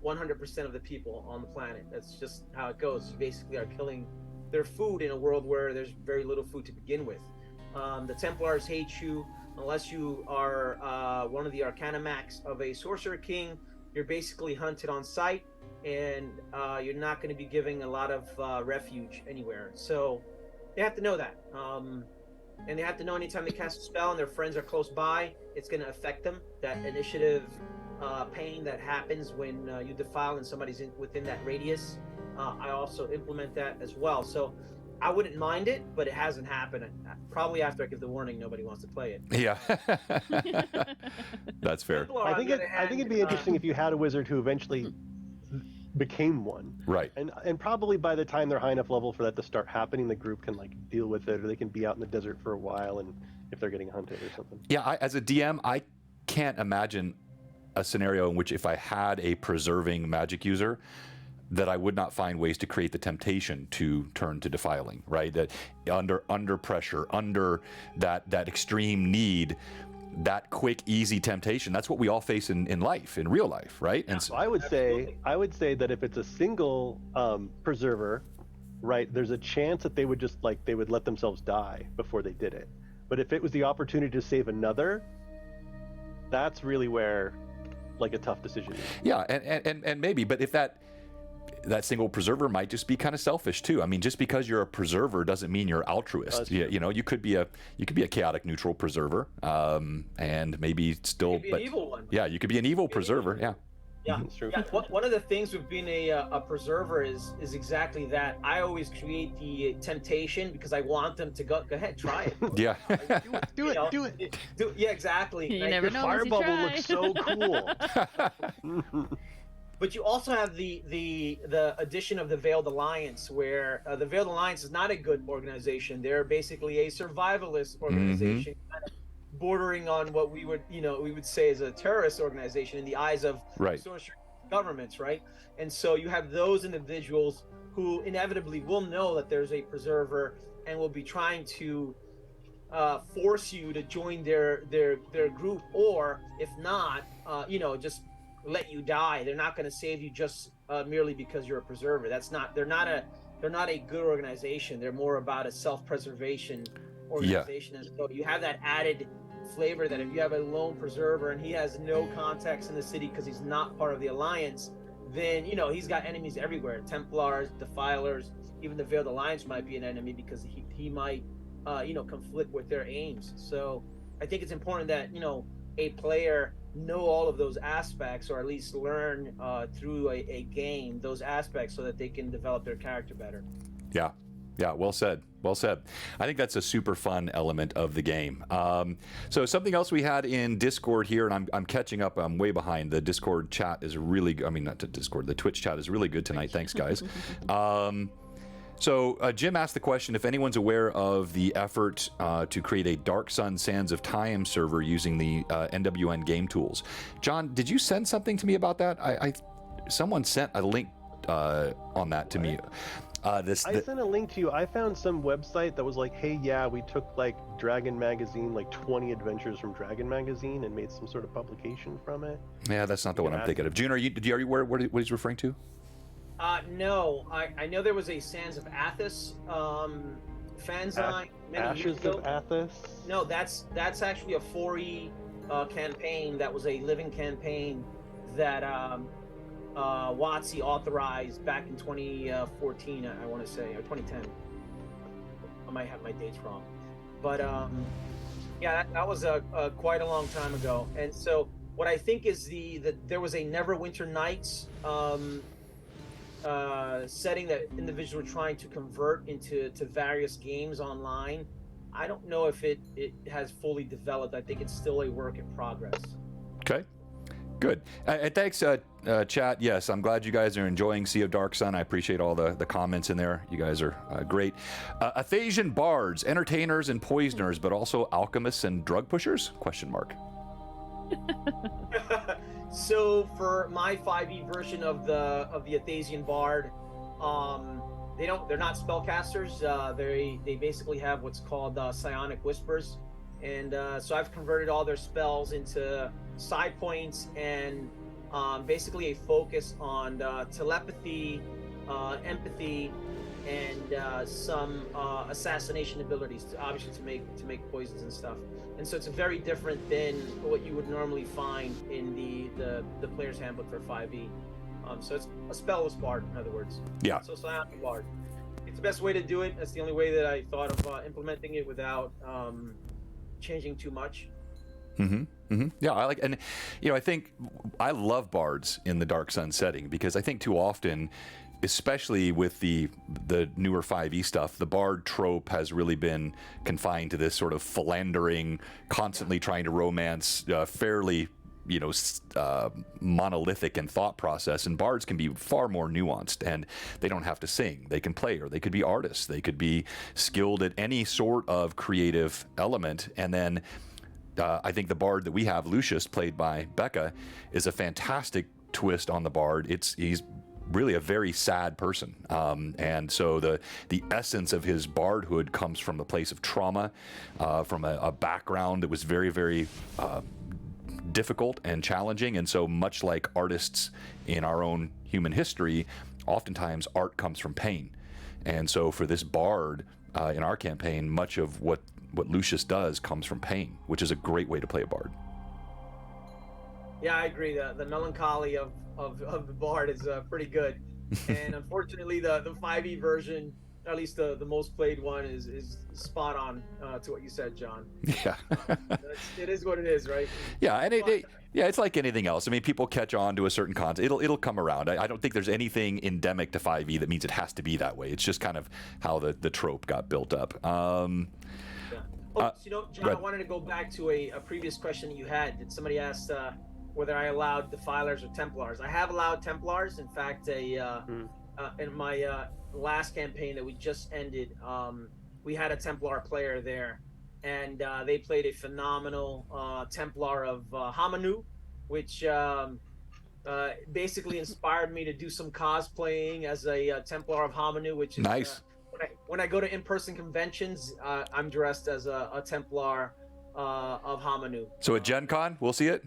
100% of the people on the planet. That's just how it goes. You basically are killing their food in a world where there's very little food to begin with. The Templars hate you unless you are one of the Arcanum of a Sorcerer King. You're basically hunted on sight, and you're not going to be giving a lot of refuge anywhere. So they have to know that. And they have to know anytime they cast a spell and their friends are close by, it's going to affect them. That initiative pain that happens when you defile and somebody's within that radius. I also implement that as well. So I wouldn't mind it, but it hasn't happened. Probably after I give the warning, nobody wants to play it. Yeah, that's fair. I think it'd be interesting if you had a wizard who eventually became one. Right. And probably by the time they're high enough level for that to start happening, the group can deal with it, or they can be out in the desert for a while, and if they're getting hunted or something. Yeah, as a DM, I can't imagine a scenario in which if I had a preserving magic user, that I would not find ways to create the temptation to turn to defiling, right? That under pressure, under that extreme need, that quick, easy temptation. That's what we all face in life, in real life, right? And so, I would say that if it's a single preserver, right, there's a chance that they would just they would let themselves die before they did it. But if it was the opportunity to save another, that's really where a tough decision is. yeah, and maybe, but if that single preserver might just be kind of selfish too. I mean, just because you're a preserver doesn't mean you're altruist. You know, you could be a chaotic neutral preserver, and maybe still, an evil one. Yeah, you could be an evil preserver. Yeah. Yeah, That's true. yeah. One of the things with being a preserver is exactly that. I always create the temptation because I want them to go ahead, try it. Yeah. Do it. Yeah, exactly. You Like, never Your know fire unless you bubble try. looks so cool. But you also have the addition of the Veiled Alliance, where the Veiled Alliance is not a good organization. They're basically a survivalist organization, kind of bordering on what we would say is a terrorist organization in the eyes of Right. social governments, right? And so you have those individuals who inevitably will know that there's a preserver and will be trying to force you to join their group, or if not, just let you die. They're not going to save you just merely because you're a preserver. They're not a good organization. They're more about a self-preservation organization. And so you have that added flavor that if you have a lone preserver and he has no contacts in the city because he's not part of the alliance, then he's got enemies everywhere. Templars, Defilers, even the Veiled Alliance might be an enemy because he might conflict with their aims. So I think it's important that a player know all of those aspects, or at least learn through a game those aspects so that they can develop their character better. Yeah, well said. I think that's a super fun element of the game. So something else we had in Discord here, and I'm catching up. I'm way behind. The Discord chat is really, not the Discord, the Twitch chat is really good tonight. Thanks, guys. So Jim asked the question if anyone's aware of the effort to create a Dark Sun Sands of Time server using the NWN game tools. John, did you send something to me about that? Someone sent a link on that to me. I sent a link to you. I found some website that was like, hey, yeah, we took Dragon Magazine, 20 adventures from Dragon Magazine, and made some sort of publication from it. Yeah, that's not the one I'm thinking of. June, are you aware what he's referring to? No, I know there was a Sands of Athos fanzine many years ago. Ashes of Athos? No, that's actually a 4E campaign that was a living campaign that WotC authorized back in 2014, I want to say, or 2010. I might have my dates wrong, but that was quite a long time ago. And so what I think is there was a Neverwinter Nights setting that individuals were trying to convert into various games online. I don't know if it has fully developed. I think it's still a work in progress. Okay. Good. And thanks, chat. Yes, I'm glad you guys are enjoying Sea of Dark Sun. I appreciate all the comments in there. You guys are great. Athasian bards, entertainers and poisoners, but also alchemists and drug pushers? ? So for my 5e version of the Athasian bard, they're not spellcasters. They basically have what's called psionic whispers, and so I've converted all their spells into side points and basically a focus on telepathy, empathy, and some assassination abilities, obviously to make poisons and stuff. And so it's very different than what you would normally find in the player's handbook for 5e. So it's a spellless bard, in other words. Yeah. So psionic bard. It's the best way to do it. That's the only way that I thought of implementing it without changing too much. Yeah, I think I love bards in the Dark Sun setting because I think too often, especially with the newer 5e stuff, the bard trope has really been confined to this sort of philandering, constantly trying to romance, fairly monolithic in thought process, and bards can be far more nuanced, and they don't have to sing. They can play, or they could be artists. They could be skilled at any sort of creative element, and then I think the bard that we have, Lucius, played by Becca, is a fantastic twist on the bard. He's really a very sad person. And so the essence of his bardhood comes from a place of trauma, from a background that was very, very difficult and challenging. And so much like artists in our own human history, oftentimes art comes from pain. And so for this bard in our campaign, much of what Lucius does comes from pain, which is a great way to play a bard. Yeah, I agree. The melancholy of the bard is pretty good, and unfortunately, the 5e version, at least the most played one, is spot on to what you said, John. Yeah, it is what it is, right? Yeah, and it's like anything else. I mean, people catch on to a certain concept. It'll come around. I don't think there's anything endemic to 5e that means it has to be that way. It's just kind of how the trope got built up. Yeah. John, I wanted to go back to a previous question that you had. Did somebody ask whether I allowed Defilers or Templars? I have allowed Templars. In fact, in my last campaign that we just ended, we had a Templar player there, and they played a phenomenal Templar of Hamanu, which basically inspired me to do some cosplaying as a Templar of Hamanu, which is nice. When I go to in-person conventions, I'm dressed as a Templar of Hamanu. So at Gen Con, we'll see it?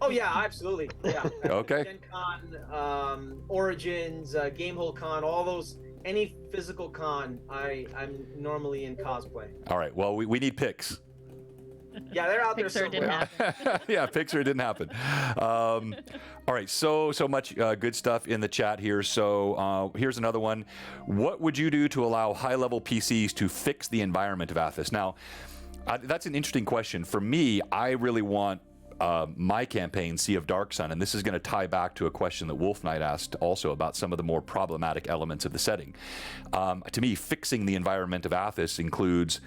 Oh, yeah, absolutely. Yeah. Okay. Gen Con, Origins, Gamehole Con, all those, any physical con, I'm normally in cosplay. All right. Well, we need pics. Yeah, they're out there Pixar didn't somewhere. happen. Yeah, Pixar didn't happen. All right, so much good stuff in the chat here. So here's another one. What would you do to allow high-level PCs to fix the environment of Athas? Now, that's an interesting question. For me, I really want my campaign, Sea of Dark Sun, and this is going to tie back to a question that Wolf Knight asked also about some of the more problematic elements of the setting. To me, fixing the environment of Athas includes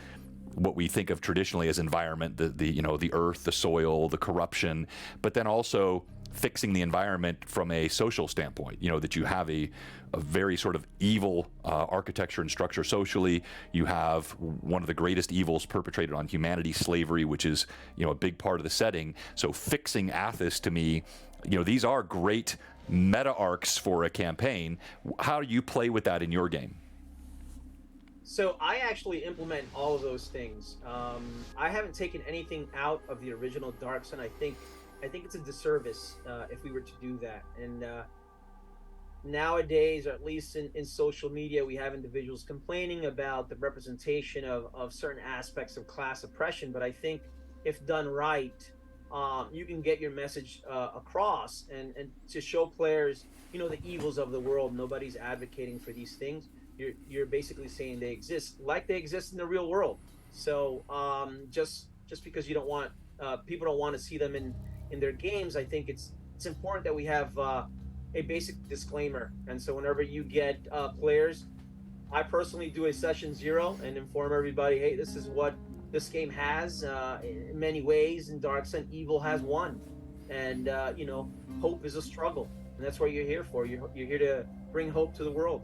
what we think of traditionally as environment, the earth, the soil, the corruption, but then also fixing the environment from a social standpoint, that you have a very sort of evil architecture and structure socially. You have one of the greatest evils perpetrated on humanity, slavery, which is, a big part of the setting. So fixing Athas, to me, these are great meta arcs for a campaign. How do you play with that in your game? So I actually implement all of those things. I haven't taken anything out of the original Dark Sun. I think it's a disservice if we were to do that. And nowadays, or at least in social media, we have individuals complaining about the representation of certain aspects of class oppression. But I think if done right, you can get your message across and to show players, the evils of the world. Nobody's advocating for these things. You're basically saying they exist like they exist in the real world. So just because you don't want people don't want to see them in their games, I think it's important that we have a basic disclaimer. And so whenever you get players, I personally do a session 0 and inform everybody, hey, this is what this game has in many ways. In Dark Sun, evil has won, and hope is a struggle, and that's what you're here for. You're here to bring hope to the world.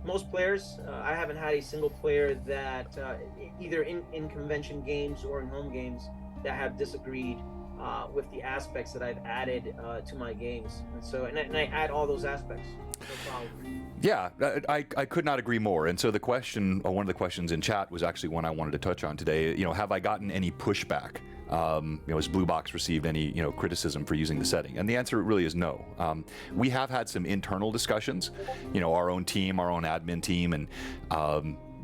Most players, I haven't had a single player that either in convention games or in home games that have disagreed with the aspects that I've added to my games. And so, and I add all those aspects. No problem. Yeah, I could not agree more. And so the question, one of the questions in chat was actually one I wanted to touch on today. Have I gotten any pushback? Has Blue Box received any, criticism for using the setting? And the answer really is no. We have had some internal discussions, our own team, our own admin team, and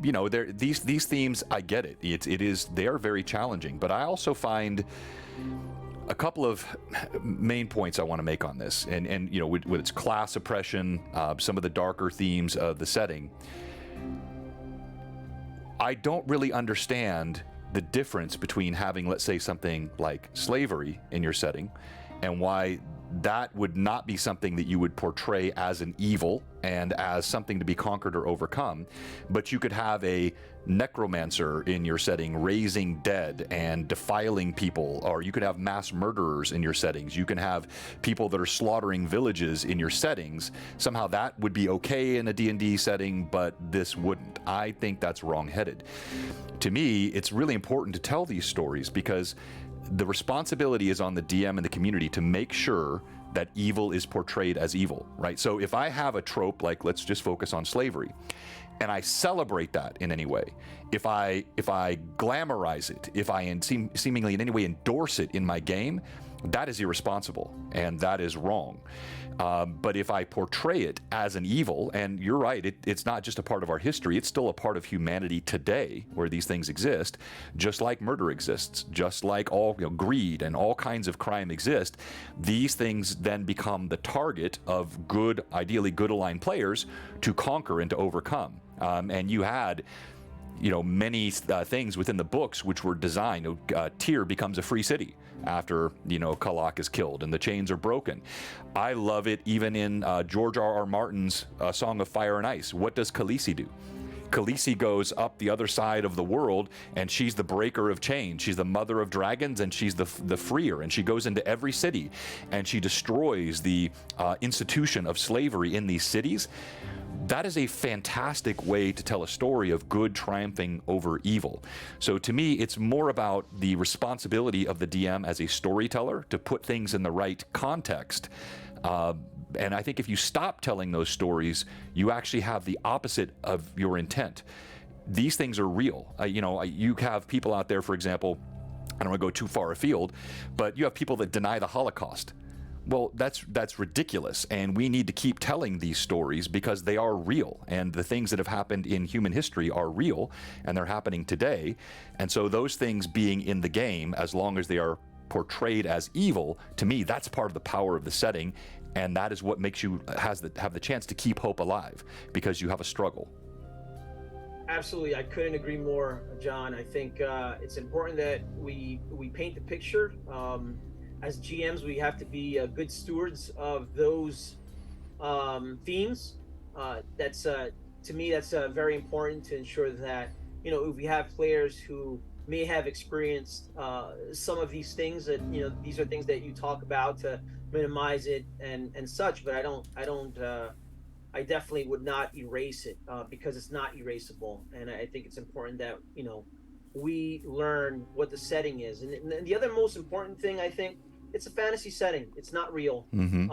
these themes, I get it. They are very challenging, but I also find a couple of main points I want to make on this, and with its class oppression, some of the darker themes of the setting, I don't really understand the difference between having, let's say, something like slavery in your setting, and why that would not be something that you would portray as an evil and as something to be conquered or overcome, but you could have a necromancer in your setting raising dead and defiling people, or you could have mass murderers in your settings. You can have people that are slaughtering villages in your settings. Somehow that would be okay in a D&D setting, but this wouldn't. I think that's wrong-headed. To me, it's really important to tell these stories because the responsibility is on the DM and the community to make sure that evil is portrayed as evil, right? So if I have a trope, like let's just focus on slavery, and I celebrate that in any way, if I glamorize it, if I seemingly in any way endorse it in my game, that is irresponsible and that is wrong. But if I portray it as an evil, and you're right, it's not just a part of our history, it's still a part of humanity today where these things exist, just like murder exists, just like all greed and all kinds of crime exist. These things then become the target of good, ideally good aligned players to conquer and to overcome. And you had many things within the books which were designed. Tyr becomes a free city after Kalak is killed and the chains are broken. I love it even in George R.R. Martin's Song of Fire and Ice. What does Khaleesi do? Khaleesi goes up the other side of the world, and she's the breaker of chains. She's the mother of dragons, and she's the freer. And she goes into every city, and she destroys the institution of slavery in these cities. That is a fantastic way to tell a story of good triumphing over evil. So to me, it's more about the responsibility of the DM as a storyteller to put things in the right context. And I think if you stop telling those stories, you actually have the opposite of your intent. These things are real. You have people out there, for example, I don't want to go too far afield, but you have people that deny the Holocaust. Well, that's ridiculous, and we need to keep telling these stories because they are real, and the things that have happened in human history are real, and they're happening today. And so those things being in the game, as long as they are portrayed as evil, to me, that's part of the power of the setting, and that is what makes you have the chance to keep hope alive, because you have a struggle. Absolutely, I couldn't agree more, John. I think it's important that we paint the picture. As GMs, we have to be good stewards of those themes. That's to me, that's very important to ensure that if we have players who may have experienced some of these things, that these are things that you talk about to minimize it and such. But I definitely would not erase it because it's not erasable, and I think it's important that we learn what the setting is. And the other most important thing, I think, it's a fantasy setting. It's not real. Mm-hmm.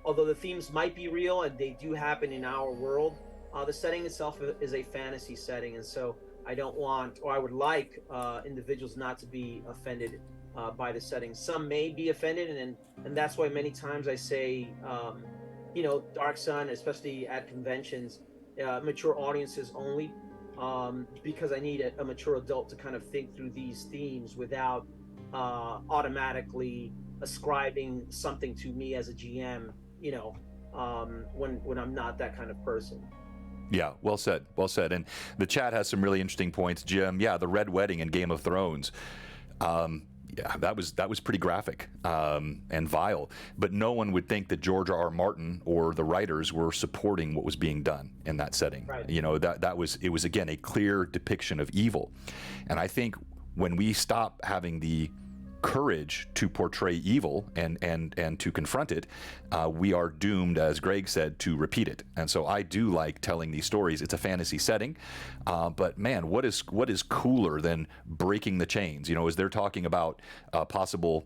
Although the themes might be real and they do happen in our world, the setting itself is a fantasy setting. And so I don't want, or I would like individuals not to be offended by the setting. Some may be offended, and that's why many times I say, Dark Sun, especially at conventions, mature audiences only, because I need a mature adult to kind of think through these themes without automatically ascribing something to me as a GM, when I'm not that kind of person. Yeah, well said. And the chat has some really interesting points, Jim. Yeah, the Red Wedding in Game of Thrones. Yeah, that was pretty graphic and vile. But no one would think that George R.R. Martin or the writers were supporting what was being done in that setting. Right. It was again a clear depiction of evil. And I think when we stop having the courage to portray evil and to confront it, we are doomed, as Greg said, to repeat it. And so I do like telling these stories. It's a fantasy setting, but man, what is cooler than breaking the chains? As they're talking about a possible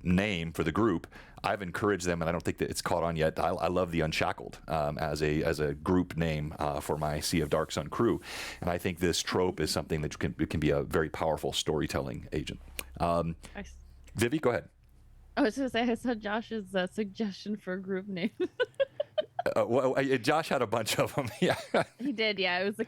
name for the group, I've encouraged them, and I don't think that it's caught on yet. I love the Unshackled as a group name for my Sea of Dark Sun crew, and I think this trope is something that can be a very powerful storytelling agent. Vivi, go ahead. I was going to say, I saw Josh's suggestion for a group name. Josh had a bunch of them. Yeah, he did. Yeah, it was the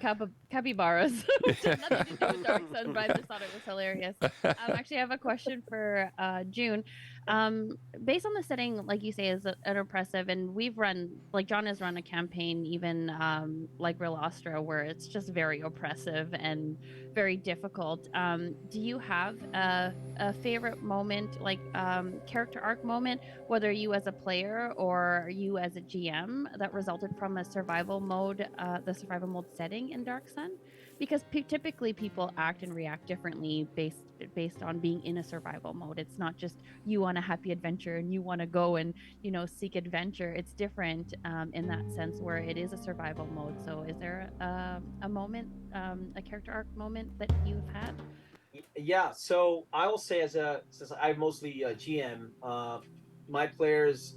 capybaras, which has nothing to do with Dark Sun, but I just thought it was hilarious. Actually, I have a question for June. Based on the setting, like you say, is an oppressive, and we've run, like John has run a campaign, even like Real Astra, where it's just very oppressive and very difficult. Do you have a favorite moment, like character arc moment, whether you as a player or you as a GM, that resulted from a survival mode, the survival mode setting in Dark Sun? Because typically people act and react differently based on being in a survival mode. It's not just you want a happy adventure and you want to go and seek adventure. It's different in that sense where it is a survival mode. So is there a moment, a character arc moment that you've had? Yeah, so I will say, since I'm mostly a GM, my players,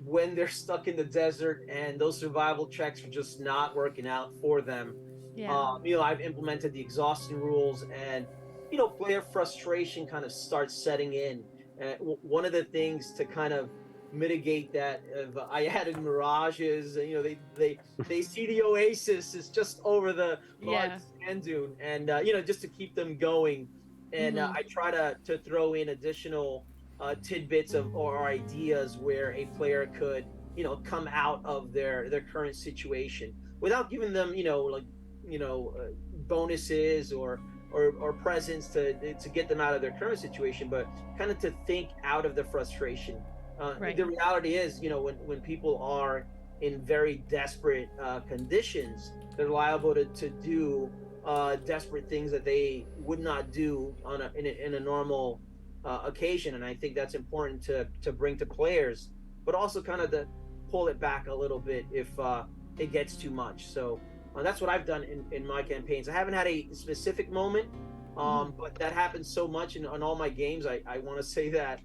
when they're stuck in the desert and those survival checks are just not working out for them, Yeah. I've implemented the exhaustion rules, and player frustration kind of starts setting in. One of the things to kind of mitigate that, I added mirages. And, they see the oasis is just over the large Yeah. sand dune, and just to keep them going. And Mhm. I try to throw in additional tidbits of or ideas where a player could come out of their current situation without giving them like bonuses or presents to get them out of their current situation, but kind of to think out of the frustration. Right. The reality is, when people are in very desperate conditions, they're liable to do desperate things that they would not do in a normal occasion. And I think that's important to bring to players, but also kind of to pull it back a little bit if it gets too much. So that's what I've done in my campaigns. I haven't had a specific moment, but that happens so much in all my games. I want to say that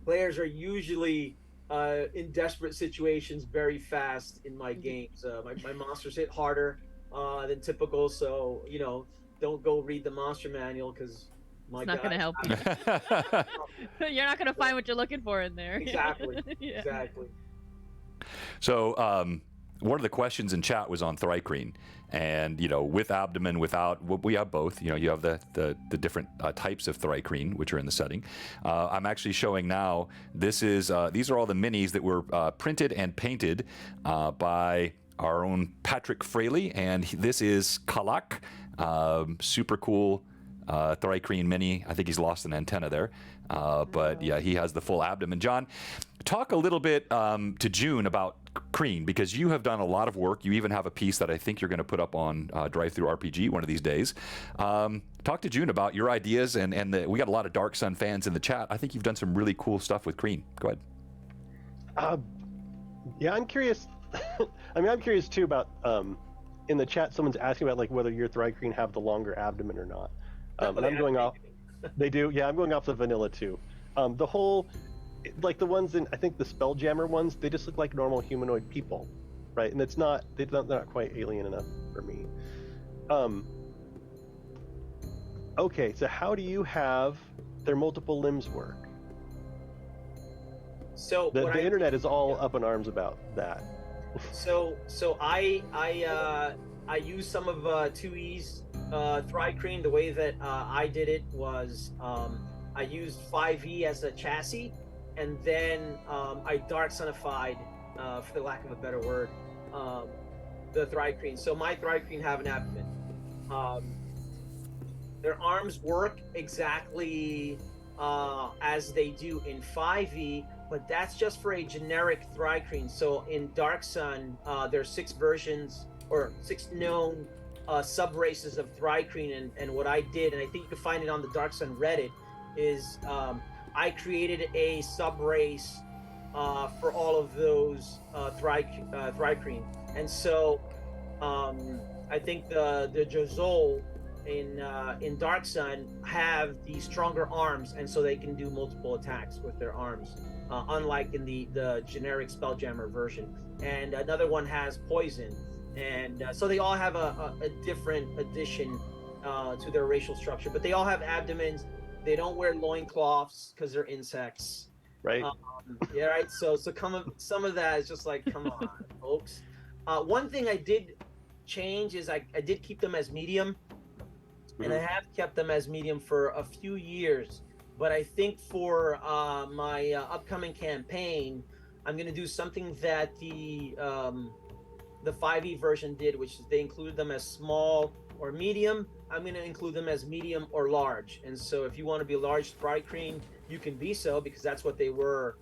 players are usually in desperate situations very fast in my games. My monsters hit harder than typical, so don't go read the monster manual because my It's not gonna guys help you. You're not gonna find what you're looking for in there. exactly Yeah. exactly. So, one of the questions in chat was on Thrycreen, and with abdomen, without. We have both. You have the different types of Thrycreen, which are in the setting. I'm actually showing now. These are all the minis that were printed and painted by our own Patrick Fraley, and this is Kalak, super cool. Thrycreen mini. I think he's lost an antenna there, but yeah, he has the full abdomen. John, talk a little bit to June about Kreen, because you have done a lot of work. You even have a piece that I think you're going to put up on Drive Through RPG one of these days. Talk to June about your ideas, and we got a lot of Dark Sun fans in the chat. I think you've done some really cool stuff with Kreen. Go ahead. Yeah, I'm curious. I mean, I'm curious too about. In the chat, someone's asking about like whether your Thrycreen have the longer abdomen or not. And I'm going off. They do. Yeah, I'm going off the vanilla too. The whole, like the ones in, I think the Spelljammer ones, they just look like normal humanoid people, right? And they're not quite alien enough for me. Okay, so how do you have their multiple limbs work? So The internet is all up in arms about that. So I used some of 2E's Thrycreen. The way that I did it was I used 5E as a chassis, and then I dark sunified, for the lack of a better word, the Thrycreen. So my Thrycreen have an abdomen. Their arms work exactly as they do in 5E, but that's just for a generic Thrycreen. So in Dark Sun, there's 6 versions or 6 known sub-races of Thrycreen, and what I did, and I think you can find it on the Dark Sun Reddit, is I created a sub-race for all of those Thrycreen. And so I think the Jozol in Dark Sun have the stronger arms, and so they can do multiple attacks with their arms, unlike in the generic Spelljammer version. And another one has poison, and so they all have a different addition to their racial structure, but they all have abdomens. They don't wear loincloths because they're insects. Right. Yeah, right. So some of that is just like, come on, folks. One thing I did change is I did keep them as medium, and I have kept them as medium for a few years. But I think for my upcoming campaign, I'm going to do something that the 5e version did, which is they included them as small or medium. I'm going to include them as medium or large. And so if you want to be large Thrycreen, you can be so, because that's what they were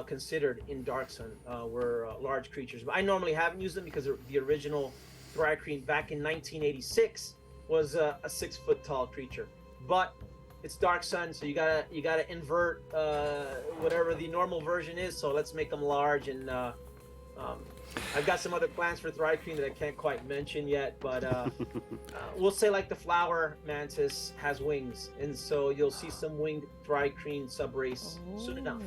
considered in Dark Sun, were large creatures. But I normally haven't used them because the original Thrycreen back in 1986 was a 6 foot tall creature. But it's Dark Sun, so you gotta invert whatever the normal version is. So let's make them large, and I've got some other plans for Thri-kreen that I can't quite mention yet, but we'll say like the flower mantis has wings, and so you'll see some winged Thri-kreen subrace soon enough.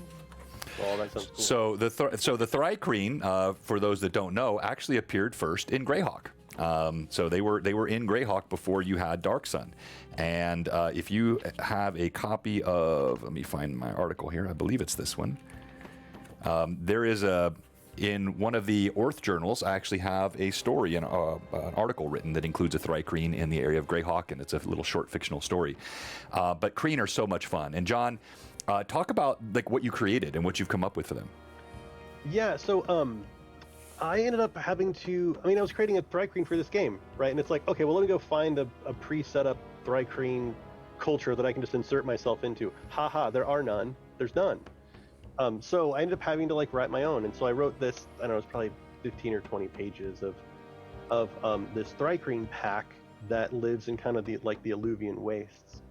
Oh, that sounds cool. So the Thri-kreen, for those that don't know, actually appeared first in Greyhawk. So they were in Greyhawk before you had Dark Sun. And if you have a copy of, let me find my article here. I believe it's this one. There is in one of the Orth journals, I actually have a story, an article written that includes a Thri-kreen in the area of Greyhawk, and it's a little short fictional story. But kreen are so much fun. And John, talk about like what you created and what you've come up with for them. Yeah, so I ended up having to, I was creating a Thri-kreen for this game, right? And it's like, okay, well, let me go find a pre-set up Thri-kreen culture that I can just insert myself into. Haha, there are none. There's none. So I ended up having to like write my own. And so I wrote this, I don't know, it's probably 15 or 20 pages of this Thri-kreen pack that lives in kind of the alluvian wastes.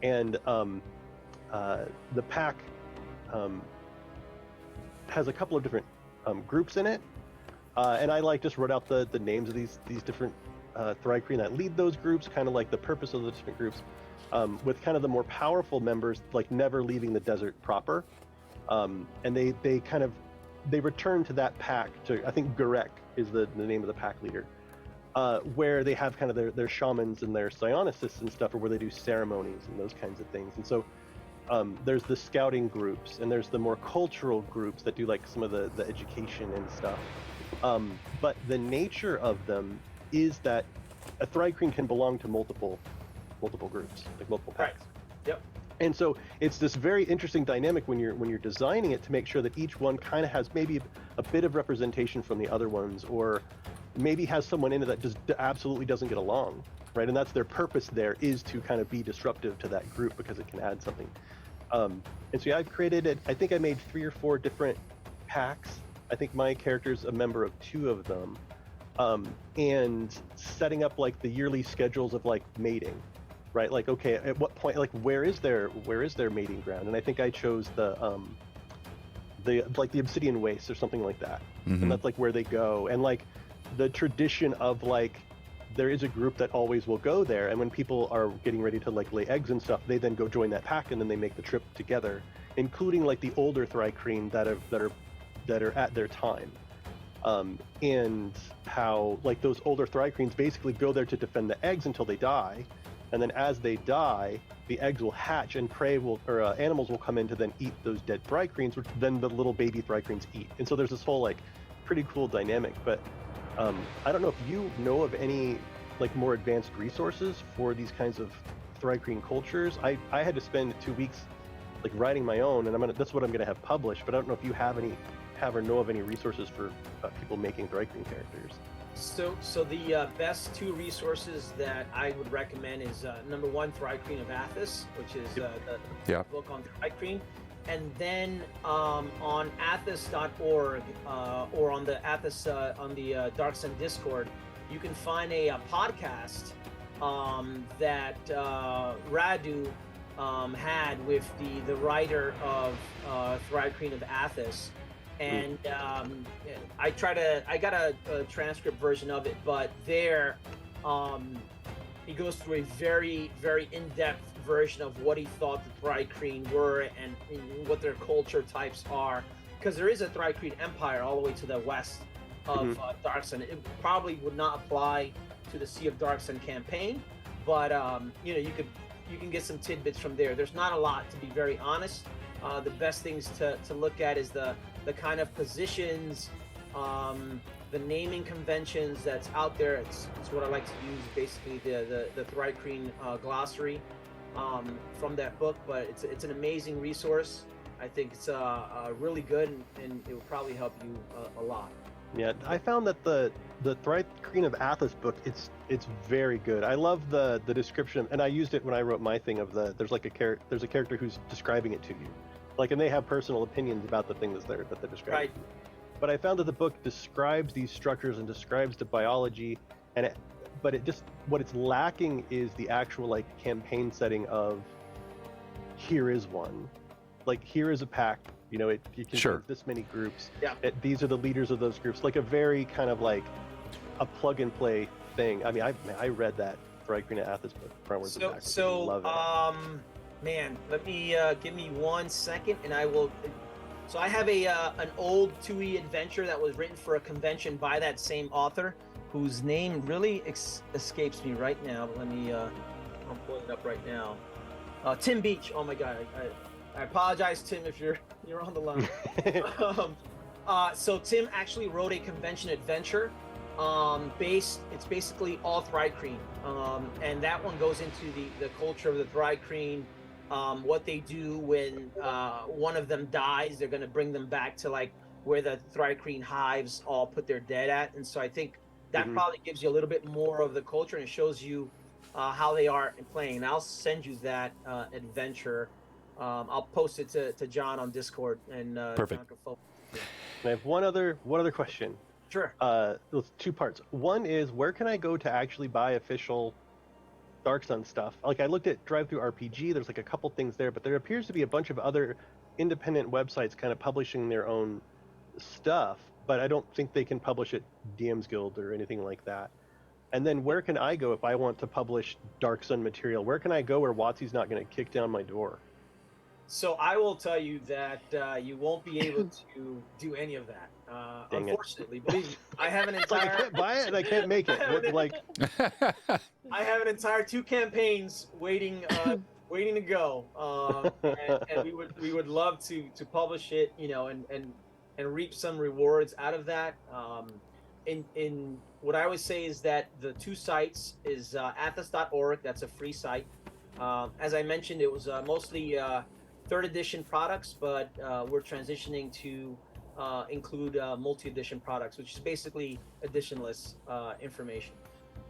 And the pack has a couple of different groups in it. And I just wrote out the names of these different Thri-kreen that lead those groups, kind of like the purpose of the different groups, with kind of the more powerful members like never leaving the desert proper. And they return to that pack to, I think Gurek is the name of the pack leader, where they have kind of their shamans and their psionicists and stuff, or where they do ceremonies and those kinds of things. And so there's the scouting groups, and there's the more cultural groups that do like some of the education and stuff. But the nature of them is that a Thri-kreen can belong to multiple groups, like multiple packs. Right. Yep. And so it's this very interesting dynamic when you're designing it to make sure that each one kind of has maybe a bit of representation from the other ones, or maybe has someone in it that just absolutely doesn't get along, right? And that's their purpose there, is to kind of be disruptive to that group because it can add something. And so yeah, I've created it. I think I made 3 or 4 different packs. I think my character's a member of 2 of them, and setting up like the yearly schedules of like mating. Right, like okay, at what point, like where is their mating ground? And I think I chose the Obsidian Waste or something like that, and that's like where they go. And like the tradition of like there is a group that always will go there, and when people are getting ready to like lay eggs and stuff, they then go join that pack, and then they make the trip together, including like the older Thri-kreen that are at their time, and how like those older Thri-kreens basically go there to defend the eggs until they die. And then as they die, the eggs will hatch, and animals will come in to then eat those dead Thri-kreens, which then the little baby Thri-kreens eat. And so there's this whole like pretty cool dynamic. But I don't know if you know of any like more advanced resources for these kinds of Thri-kreen cultures. I had to spend 2 weeks like writing my own, and that's what I'm gonna have published. But I don't know if you have or know of any resources for people making Thri-kreen characters. So the best 2 resources that I would recommend is number 1, Thri-kreen of Athas, which is the book on Thri-kreen, and then on athas.org or on the Athas on the Dark Sun Discord, you can find a podcast that Radu had with the writer of Thri-kreen of Athas. And I got a transcript version of it, but there he goes through a very, very in-depth version of what he thought the Thri-kreen were and what their culture types are, because there is a Thri-kreen empire all the way to the west of Dark Sun. It probably would not apply to the Sea of Dark Sun campaign, but you can get some tidbits from there. There's not a lot, to be very honest. The best things to look at is the kind of positions, the naming conventions that's out there. It's what I like to use, basically the Thri-kreen glossary from that book. But it's an amazing resource. I think it's really good, and it will probably help you a lot. Yeah, I found that the Thri-kreen of Athas book, it's very good. I love the description, and I used it when I wrote my thing of there's a character who's describing it to you. Like, and they have personal opinions about the thing that they're describing. Right. But I found that the book describes these structures and describes the biology, but what it's lacking is the actual like campaign setting of here is one, like here is a pack. You know, it contains Sure. this many groups. Yeah. These are the leaders of those groups. Like a very kind of like a plug and play thing. I mean, I read that Thrygreen at Athas book frontwards and backwards. I love it. Man, let me give me 1 second, and I will. So I have an old 2e adventure that was written for a convention by that same author, whose name really escapes me right now. But let me. I'm pulling it up right now. Tim Beach. Oh my God. I apologize, Tim, if you're on the line. So Tim actually wrote a convention adventure. It's basically all Thrygreen, and that one goes into the culture of the Thrygreen. What they do when one of them dies, they're going to bring them back to like where the Thrygreen hives all put their dead at, and so I think that probably gives you a little bit more of the culture, and it shows you how they are in playing. And I'll send you that adventure. I'll post it to John on Discord, and Perfect. John can focus. And I have one other question. Sure. There's 2 parts. One is, where can I go to actually buy official Dark Sun stuff? Like, I looked at Drive Through RPG. There's like a couple things there, but there appears to be a bunch of other independent websites kind of publishing their own stuff, but I don't think they can publish at DM's Guild or anything like that. And then where can I go if I want to publish Dark Sun material? Where can I go where WotC's not going to kick down my door? So I will tell you that you won't be able to do any of that. Unfortunately, believe me, I have an It's like, I entire can't buy it and I can't make it. Like, I have an entire 2 campaigns waiting to go, and we would love to publish it, you know, and reap some rewards out of that. In what I always say is that the 2 sites is athas.org. That's a free site. As I mentioned, it was mostly 3rd edition products, but we're transitioning to include multi-edition products, which is basically editionless information.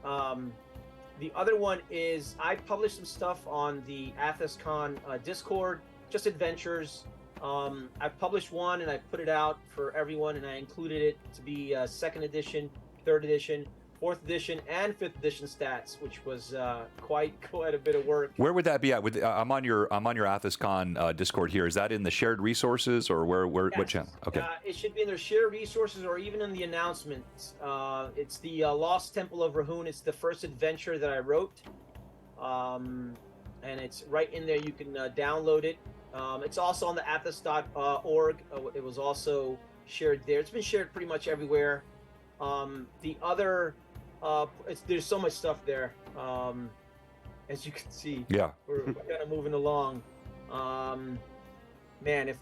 The other one is I published some stuff on the Athascon Discord, just adventures. I published one and I put it out for everyone, and I included it to be 2nd edition, 3rd edition, 4th edition, and 5th edition stats, which was quite a bit of work. Where would that be at? I'm on your Athascon Discord here. Is that in the shared resources, or where? Yes. What channel? Okay. It should be in their shared resources or even in the announcements. It's the Lost Temple of Rahun. It's the first adventure that I wrote, and it's right in there. You can download it. It's also on the athas.org. It was also shared there. It's been shared pretty much everywhere. The other, there's so much stuff there. As you can see, Yeah. we're kind of moving along. Man, if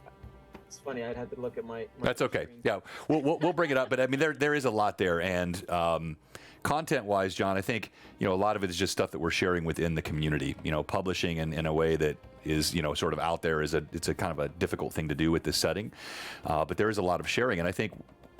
it's funny, I'd have to look at my That's okay. screen. Yeah, we'll bring it up, but I mean there is a lot there, and content-wise, John, I think a lot of it is just stuff that we're sharing within the community. Publishing in a way that is sort of out there it's a kind of a difficult thing to do with this setting, but there is a lot of sharing, and I think,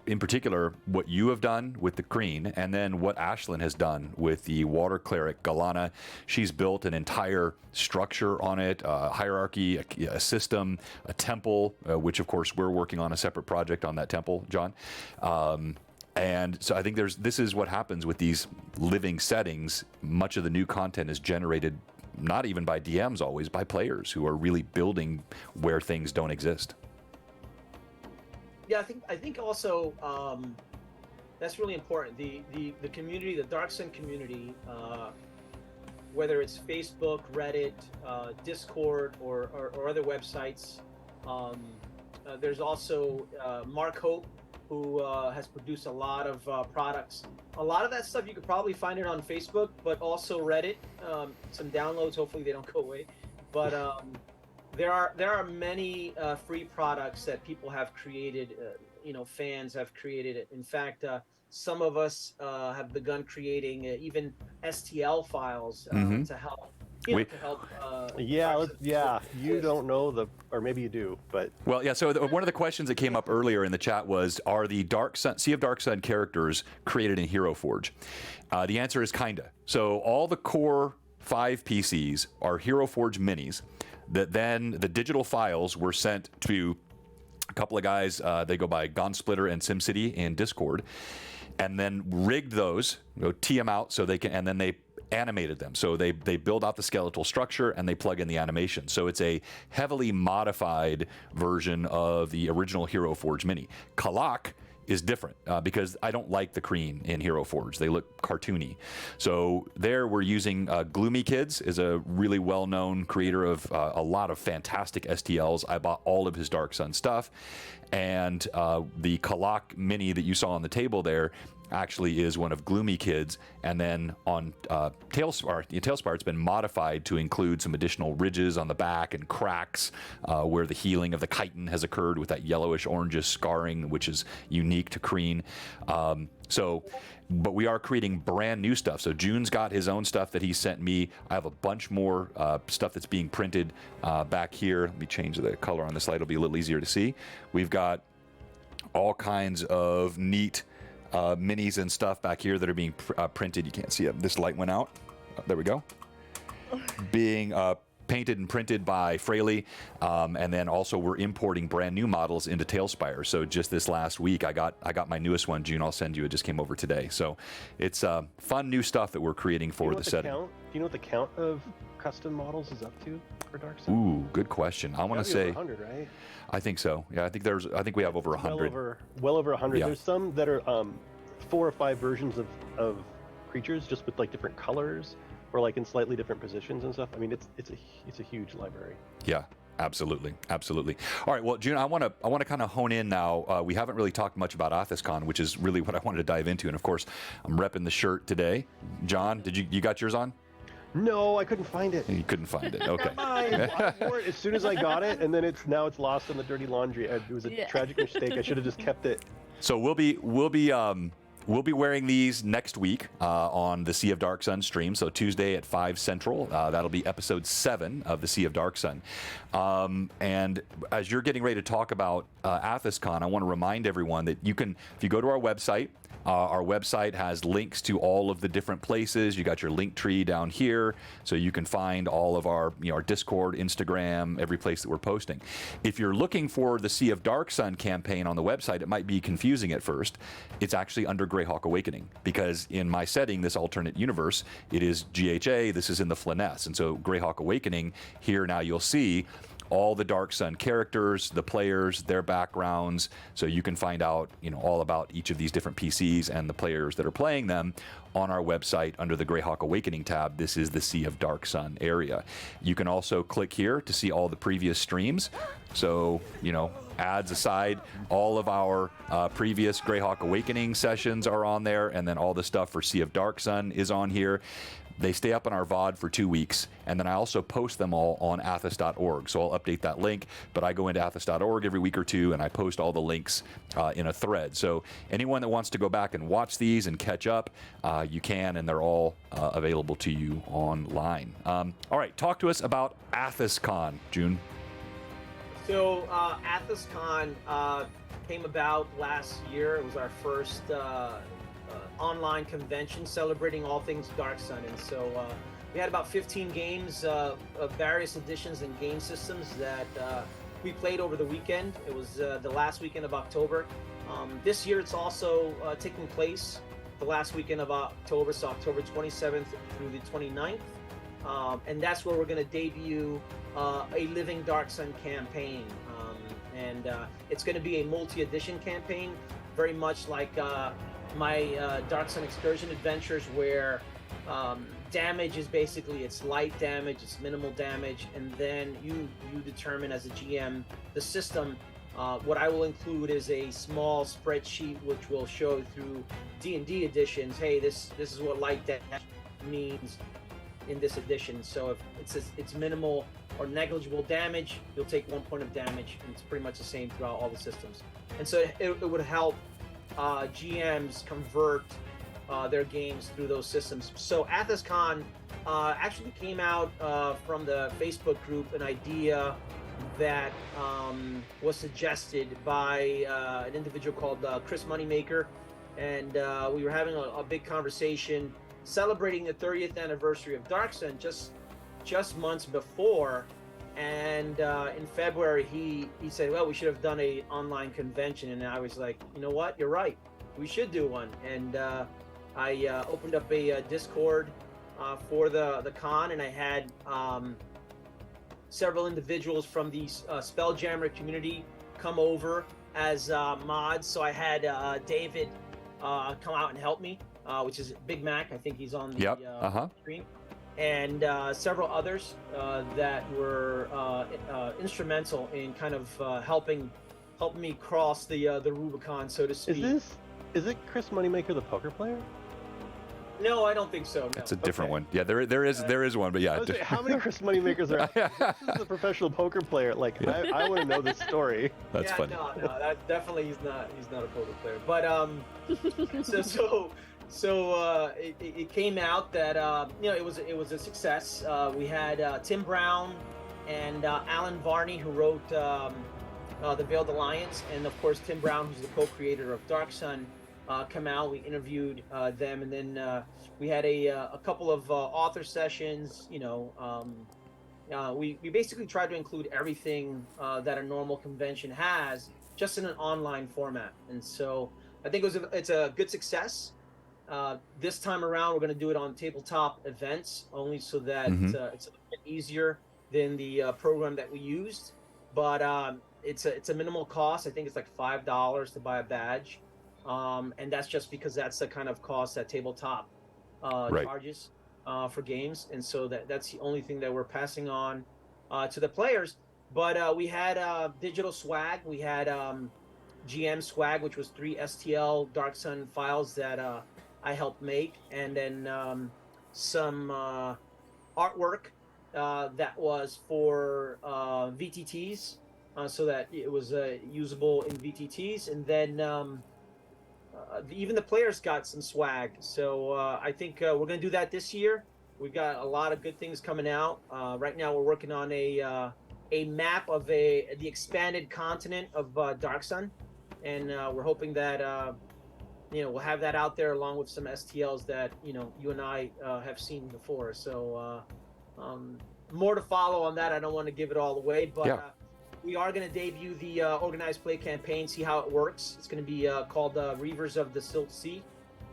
in particular, what you have done with the Kreen, and then what Ashlyn has done with the Water Cleric Galana. She's built an entire structure on it, a hierarchy, a system, a temple, which of course we're working on a separate project on that temple, John. And so I think this is what happens with these living settings. Much of the new content is generated not even by DMs, always by players who are really building where things don't exist. Yeah, I think also that's really important. The community, the Dark Sun community, whether it's Facebook, Reddit, Discord, or other websites. There's also Mark Hope, who has produced a lot of products. A lot of that stuff you could probably find it on Facebook, but also Reddit. Some downloads. Hopefully they don't go away. But there are many free products that people have created. Fans have created. In fact, some of us have begun creating even STL files to help. To help. You don't know or maybe you do, but well, yeah. So one of the questions that came up earlier in the chat was, are the Sea of Dark Sun characters created in Hero Forge? The answer is kinda. So all the core 5 PCs are Hero Forge minis. That then the digital files were sent to a couple of guys. They go by Gaunsplitter and SimCity in Discord, and then rigged those, tee them out so they can, and then they animated them. So they build out the skeletal structure and they plug in the animation. So it's a heavily modified version of the original Hero Forge Mini. Kalak is different because I don't like the Kreen in Hero Forge. They look cartoony. So there we're using Gloomy Kids, is a really well-known creator of a lot of fantastic STLs. I bought all of his Dark Sun stuff. And the Kalak Mini that you saw on the table there actually is one of Gloomy Kids, and then on Tailspire, it's been modified to include some additional ridges on the back and cracks where the healing of the chitin has occurred with that yellowish orangish scarring, which is unique to Kreen. But we are creating brand new stuff. So June's got his own stuff that he sent me. I have a bunch more stuff that's being printed back here. Let me change the color on the slide. It'll be a little easier to see. We've got all kinds of neat minis and stuff back here that are being printed. You can't see it. This light went out. There we go. Being painted and printed by Fraley, and then also we're importing brand new models into Tailspire. So just this last week, I got my newest one. June, I'll send you. It just came over today. So it's fun new stuff that we're creating for the setting. Do you know what the count of custom models is up to for Dark Sun? Ooh, good question. I want to say 100, right? I think so. Yeah, I think we have over 100. Well over 100. Yeah. There's some that are 4 or 5 versions of creatures, just with like different colors or like in slightly different positions and stuff. I mean, it's a huge library. Yeah, absolutely. All right, well, June, I want to kind of hone in now. We haven't really talked much about Athascon, which is really what I wanted to dive into. And of course, I'm repping the shirt today. John, did you got yours on? No, I couldn't find it. You couldn't find it. Okay. I wore it as soon as I got it, and then it's lost in the dirty laundry. It was a tragic mistake. I should have just kept it. So we'll be wearing these next week on the Sea of Dark Sun stream. So Tuesday at 5 Central. That'll be episode 7 of the Sea of Dark Sun. And as you're getting ready to talk about Athascon, I want to remind everyone that you can, if you go to our website has links to all of the different places. You got your link tree down here, so you can find all of our, our Discord, Instagram, every place that we're posting. If you're looking for the Sea of Dark Sun campaign on the website, it might be confusing at first. It's actually under Greyhawk Awakening, because in my setting, this alternate universe, it is GHA, this is in the Flyness. And so Greyhawk Awakening, here now you'll see all the Dark Sun characters, the players, their backgrounds, so you can find out, all about each of these different PCs and the players that are playing them on our website under the Greyhawk Awakening tab. This is the Sea of Dark Sun area. You can also click here to see all the previous streams. So, ads aside, all of our previous Greyhawk Awakening sessions are on there, and then all the stuff for Sea of Dark Sun is on here. They stay up on our VOD for 2 weeks, and then I also post them all on athas.org. So I'll update that link, but I go into athas.org every week or two, and I post all the links in a thread. So anyone that wants to go back and watch these and catch up, you can, and they're all available to you online. All right, talk to us about Athascon, June. So Athascon came about last year. It was our first online convention celebrating all things Dark Sun, and so we had about 15 games of various editions and game systems that we played over the weekend. It was the last weekend of October. This year it's also taking place the last weekend of October, so October 27th through the 29th, and that's where we're going to debut a Living Dark Sun campaign, and it's going to be a multi-edition campaign, very much like my Dark Sun Excursion Adventures, where damage is basically, it's light damage, it's minimal damage, and then you determine as a GM the system. What I will include is a small spreadsheet which will show through D&D editions, hey, this is what light damage means in this edition. So if it's minimal or negligible damage, you'll take 1 point of damage, and it's pretty much the same throughout all the systems. And so it would help GMs convert their games through those systems. So Athascon actually came out from the Facebook group, an idea that was suggested by an individual called Chris Moneymaker, and we were having a big conversation celebrating the 30th anniversary of Dark Sun just months before. And in February, he said, well, we should have done a online convention. And I was like, you know what? You're right. We should do one. And I opened up a Discord for the con, and I had several individuals from the Spelljammer community come over as mods. So I had David come out and help me, which is Big Mac. I think he's on the screen, and several others that were instrumental in kind of helping me cross the Rubicon, so to speak. Is it Chris Moneymaker, the poker player? No, I don't think so. No. It's a different one. Yeah, there is one, but yeah. How many Chris Moneymakers are? This is a professional poker player. Like, I want to know this story. That's funny. No, that definitely he's not a poker player. But it came out that it was a success. We had Tim Brown and Alan Varney, who wrote the Veiled Alliance, and of course Tim Brown, who's the co-creator of Dark Sun. Come out. We interviewed them, and then we had a couple of author sessions. We basically tried to include everything that a normal convention has, just in an online format. And so I think it's a good success. This time around, we're going to do it on tabletop events, only so that it's a bit easier than the program that we used. But it's a minimal cost. I think it's like $5 to buy a badge. And that's just because that's the kind of cost that tabletop charges for games, and so that's the only thing that we're passing on to the players. But we had digital swag. We had GM swag, which was 3 STL Dark Sun files that I helped make, and then some artwork that was for VTTs, so that it was usable in VTTs, and then even the players got some swag. So I think we're going to do that this year. We've got a lot of good things coming out. Right now we're working on a map of the expanded continent of Dark Sun, and we're hoping that we'll have that out there along with some STLs that you and I have seen before. So more to follow on that. I don't want to give it all away, but we are going to debut the organized play campaign, see how it works. It's going to be called Reavers of the Silt Sea.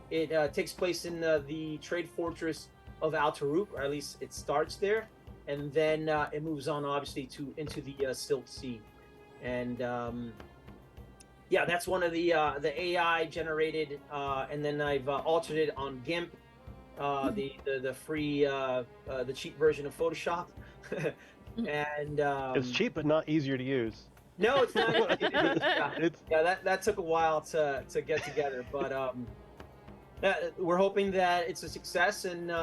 It takes place in the trade fortress of Altaruk, or at least it starts there, and then it moves on, obviously, into the Silt Sea. And that's one of the AI generated, and then I've altered it on GIMP, the free, the cheap version of Photoshop. And it's cheap but not easier to use. No, it's not. That took a while to get together, but we're hoping that it's a success. And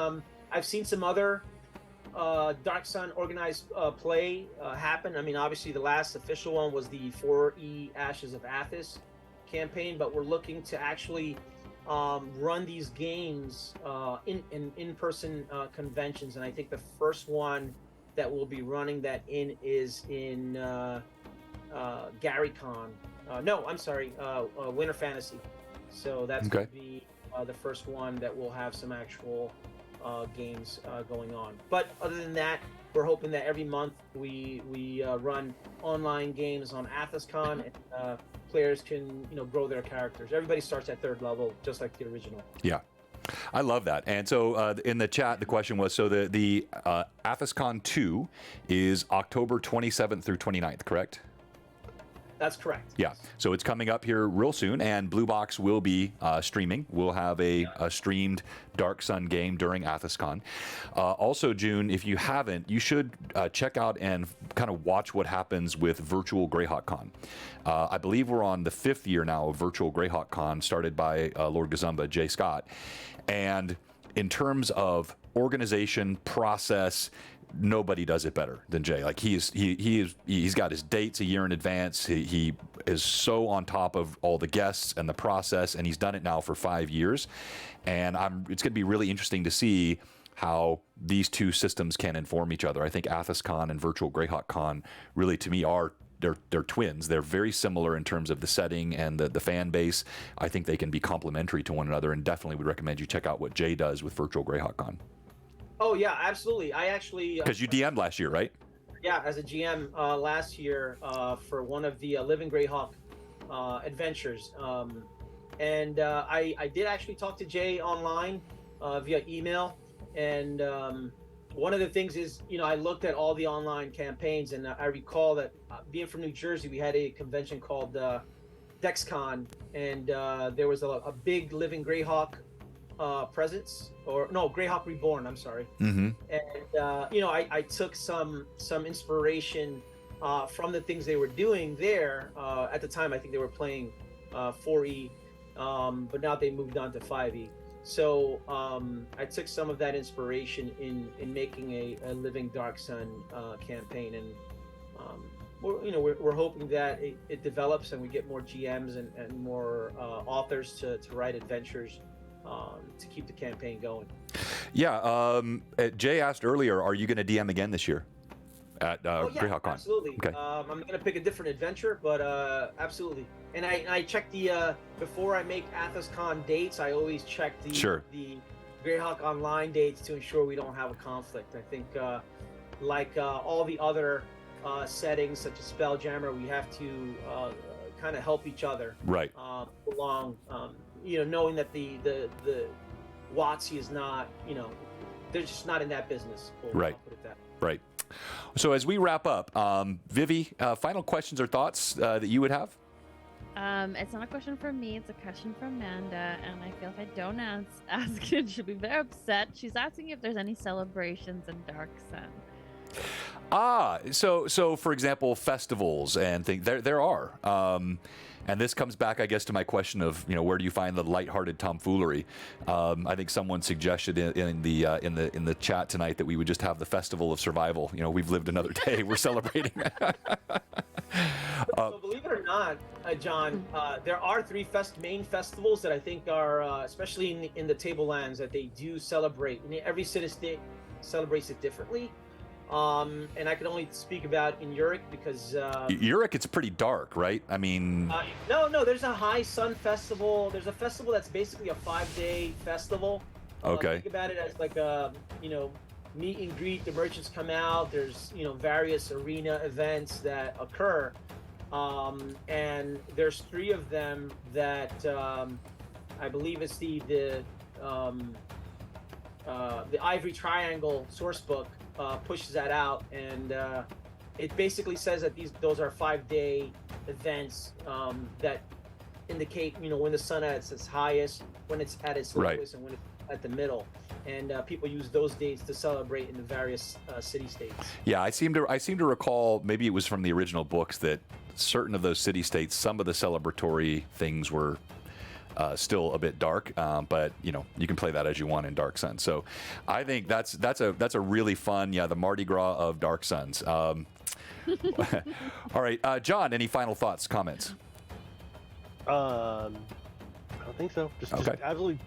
I've seen some other Dark Sun organized play happen. I mean, obviously the last official one was the 4E Ashes of Athas campaign, but we're looking to actually run these games in in-person conventions, and I think the first one that we'll be running that in is in GaryCon. Winter Fantasy. So that's going to be the first one that will have some actual games going on. But other than that, we're hoping that every month we run online games on Athascon, and players can grow their characters. Everybody starts at 3rd level, just like the original. Yeah. I love that. And so in the chat, the question was, so the Athascon 2 is October 27th through 29th, correct? That's correct. Yeah. So it's coming up here real soon, and Blue Box will be streaming. We'll have a streamed Dark Sun game during Athascon. Also, June, if you haven't, you should check out and kind of watch what happens with Virtual GreyhawkCon. I believe we're on the 5th year now of Virtual GreyhawkCon, started by Lord Gazumba, Jay Scott. And in terms of organization, process, nobody does it better than Jay. Like he's got his dates a year in advance. He is so on top of all the guests and the process, and he's done it now for 5 years. And it's going to be really interesting to see how these two systems can inform each other. I think Athascon and Virtual GreyhawkCon really, to me, are they're twins. They're very similar in terms of the setting and the fan base. I think they can be complementary to one another, and definitely would recommend you check out what Jay does with Virtual GreyhawkCon. Oh yeah, absolutely. I actually because you DM'd last year, right? Yeah, as a GM last year for one of the Living Greyhawk adventures, and I did actually talk to Jay online via email, And one of the things is, I looked at all the online campaigns, and I recall that being from New Jersey, we had a convention called DexCon, and there was a big living Greyhawk presence, or no, Greyhawk Reborn. I'm sorry. Mm-hmm. And I took some inspiration from the things they were doing there. At the time, I think they were playing 4E, but now they moved on to 5E. So I took some of that inspiration in making a Living Dark Sun campaign, and we're hoping that it develops and we get more GMs and more authors to write adventures to keep the campaign going. Yeah. Jay asked earlier, are you going to DM again this year at Greyhawk Con? Absolutely. Okay. I'm going to pick a different adventure, but absolutely. And I check the before I make Athascon dates, I always check the Greyhawk Online dates to ensure we don't have a conflict. I think like all the other settings, such as Spelljammer, we have to kind of help each other Right. along. Knowing that the WotC is not, they're just not in that business. Right. I'll put it that way. Right. So as we wrap up, Vivi, final questions or thoughts that you would have? It's not a question from me. It's a question from Amanda, and I feel if I don't ask it, she'll be very upset. She's asking if there's any celebrations in Dark Sun. So for example, festivals and things. There are. And this comes back, I guess, to my question of, where do you find the lighthearted tomfoolery? I think someone suggested in the chat tonight that we would just have the Festival of Survival. We've lived another day. We're celebrating. So believe it or not, John, there are three main festivals that I think are, especially in the Tablelands, that they do celebrate. And every city-state celebrates it differently. And I can only speak about in Uruk because Uruk, it's pretty dark, right? I mean, no, there's a High Sun festival. There's a festival that's basically a 5-day festival. Okay. Think about it as like a meet and greet. The merchants come out. There's various arena events that occur, and there's 3 of them that I believe it's the Ivory Triangle source book. Pushes that out, and it basically says that those are 5-day events that indicate when the sun at its highest, when it's at its lowest, and when it's at the middle. And people use those dates to celebrate in the various city-states. Yeah, I seem to recall, maybe it was from the original books, that certain of those city-states, some of the celebratory things were still a bit dark, but you can play that as you want in Dark Sun. So I think that's a really fun, the Mardi Gras of Dark Suns. All right, John, any final thoughts, comments? I don't think so. Just absolutely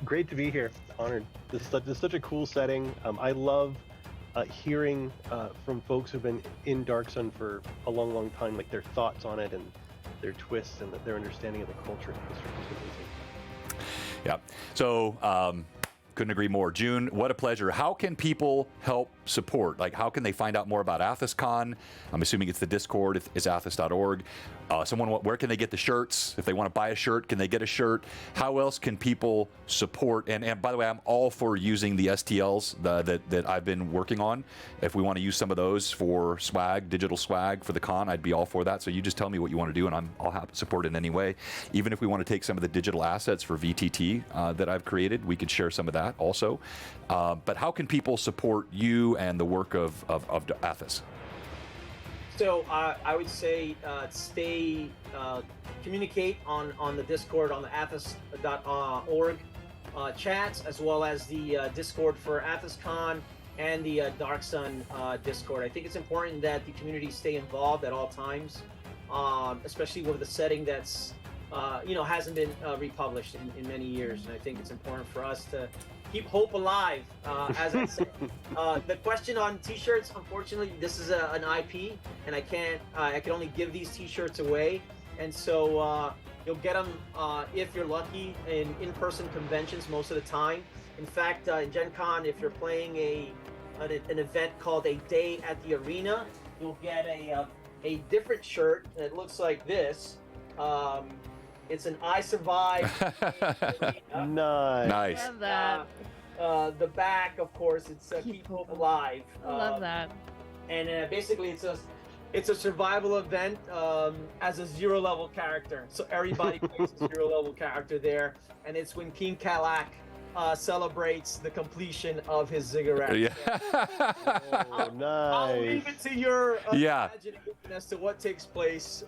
great to be here. Honored. This is such a cool setting. I love hearing from folks who've been in Dark Sun for a long time, like their thoughts on it and their twists and their understanding of the culture and history. Yeah. So couldn't agree more. June, what a pleasure. How can people help support? Like, how can they find out more about Athascon? I'm assuming it's the Discord. It's athas.org. Where can they get the shirts? If they want to buy a shirt, can they get a shirt? How else can people support? And by the way, I'm all for using the STLs that I've been working on. If we want to use some of those for swag, digital swag for the con, I'd be all for that. So you just tell me what you want to do, and I'll have to support it in any way. Even if we want to take some of the digital assets for VTT that I've created, we could share some of that also. But how can people support you and the work of Athas? So I would say communicate on the Discord, on the athas.org chats, as well as the Discord for Athascon and the Dark Sun Discord. I think it's important that the community stay involved at all times, especially with the setting that's hasn't been republished in many years. And I think it's important for us to keep hope alive, as I said. The question on t-shirts, unfortunately, this is an IP, and I can only give these t-shirts away. And so you'll get them, if you're lucky, in in-person conventions most of the time. In fact, in Gen Con, if you're playing an event called A Day at the Arena, you'll get a different shirt that looks like this. It's an I Survived. Nice. Love that. The back, of course, it's Keep Hope Alive. I love that. And basically, it's a survival event as a 0 level character. So everybody plays a 0 level character there, and it's when King Kalak celebrates the completion of his ziggurat. Yeah. Oh, nice. I'll leave it to your Yeah. imagination as to what takes place.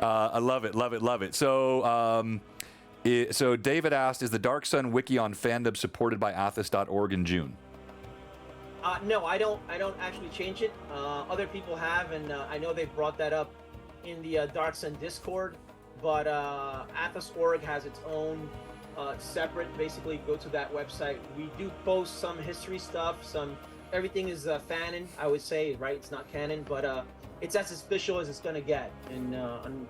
I love it, love it, love it. So, so David asked, is the Dark Sun wiki on fandom supported by Athas.org in June? No, I don't actually change it. Other people have, and I know they brought that up in the Dark Sun Discord. But Athas.org has its own separate. Basically, go to that website. We do post some history stuff. Everything is fanon, I would say, right? It's not canon, but it's as official as it's gonna get. And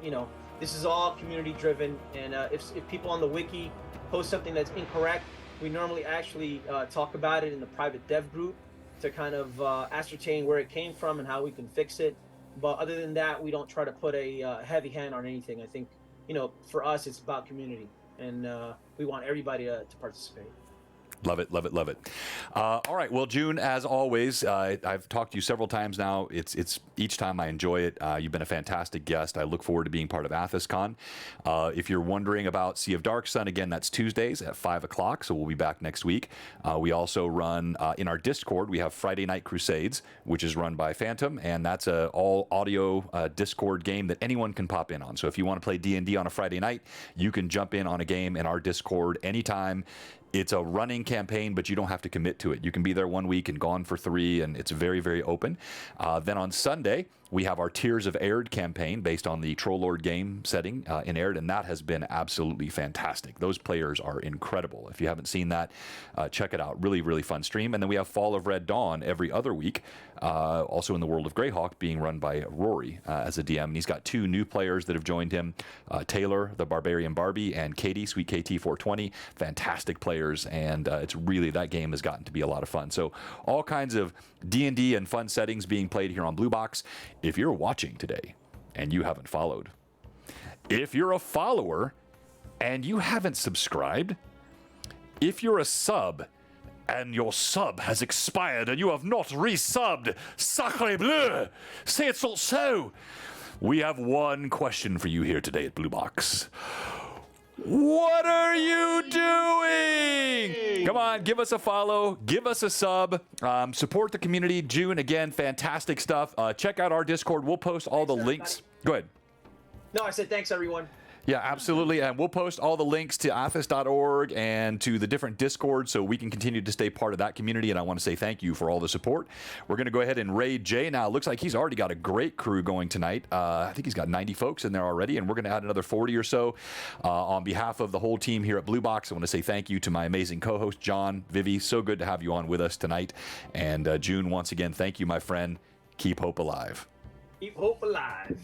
you know, this is all community driven. And if people on the wiki post something that's incorrect, we normally actually talk about it in the private dev group to kind of ascertain where it came from and how we can fix it. But other than that, we don't try to put a heavy hand on anything. I think, you know, for us, it's about community, and we want everybody to participate. Love it, love it, love it. All right, well, June, as always, I've talked to you several times now. It's each time I enjoy it. You've been a fantastic guest. I look forward to being part of Athascon. If you're wondering about Sea of Dark Sun, again, that's Tuesdays at 5 o'clock, so we'll be back next week. We also run, in our Discord, we have Friday Night Crusades, which is run by Phantom, and that's a all-audio Discord game that anyone can pop in on. So if you want to play D&D on a Friday night, you can jump in on a game in our Discord anytime. It's a running campaign, but you don't have to commit to it. You can be there 1 week and gone for 3, and it's very, very open. Then on Sunday, we have our Tears of Aird campaign based on the Troll Lord game setting in Aird, and that has been absolutely fantastic. Those players are incredible. If you haven't seen that, check it out. Really, really fun stream. And then we have Fall of Red Dawn every other week, also in the World of Greyhawk, being run by Rory as a DM. And he's got 2 new players that have joined him, Taylor, the Barbarian Barbie, and Katie, Sweet KT420. Fantastic players, and it's really, that game has gotten to be a lot of fun. So all kinds of D&D and fun settings being played here on Blue Box. If you're watching today and you haven't followed, if you're a follower and you haven't subscribed, if you're a sub and your sub has expired and you have not resubbed, sacre bleu, say it's not so. We have one question for you here today at Blue Box. What are you doing? Come on, give us a follow, give us a sub, support the community. June, again, fantastic stuff. Check out our Discord. We'll post all the links. Go ahead. No, I said thanks, everyone. Yeah, absolutely. And we'll post all the links to Athas.org and to the different Discords so we can continue to stay part of that community. And I want to say thank you for all the support. We're going to go ahead and raid Jay now. It looks like he's already got a great crew going tonight. I think he's got 90 folks in there already, and we're going to add another 40 or so. On behalf of the whole team here at Blue Box, I want to say thank you to my amazing co-host, John, Vivi. So good to have you on with us tonight. And June, once again, thank you, my friend. Keep hope alive. Keep hope alive.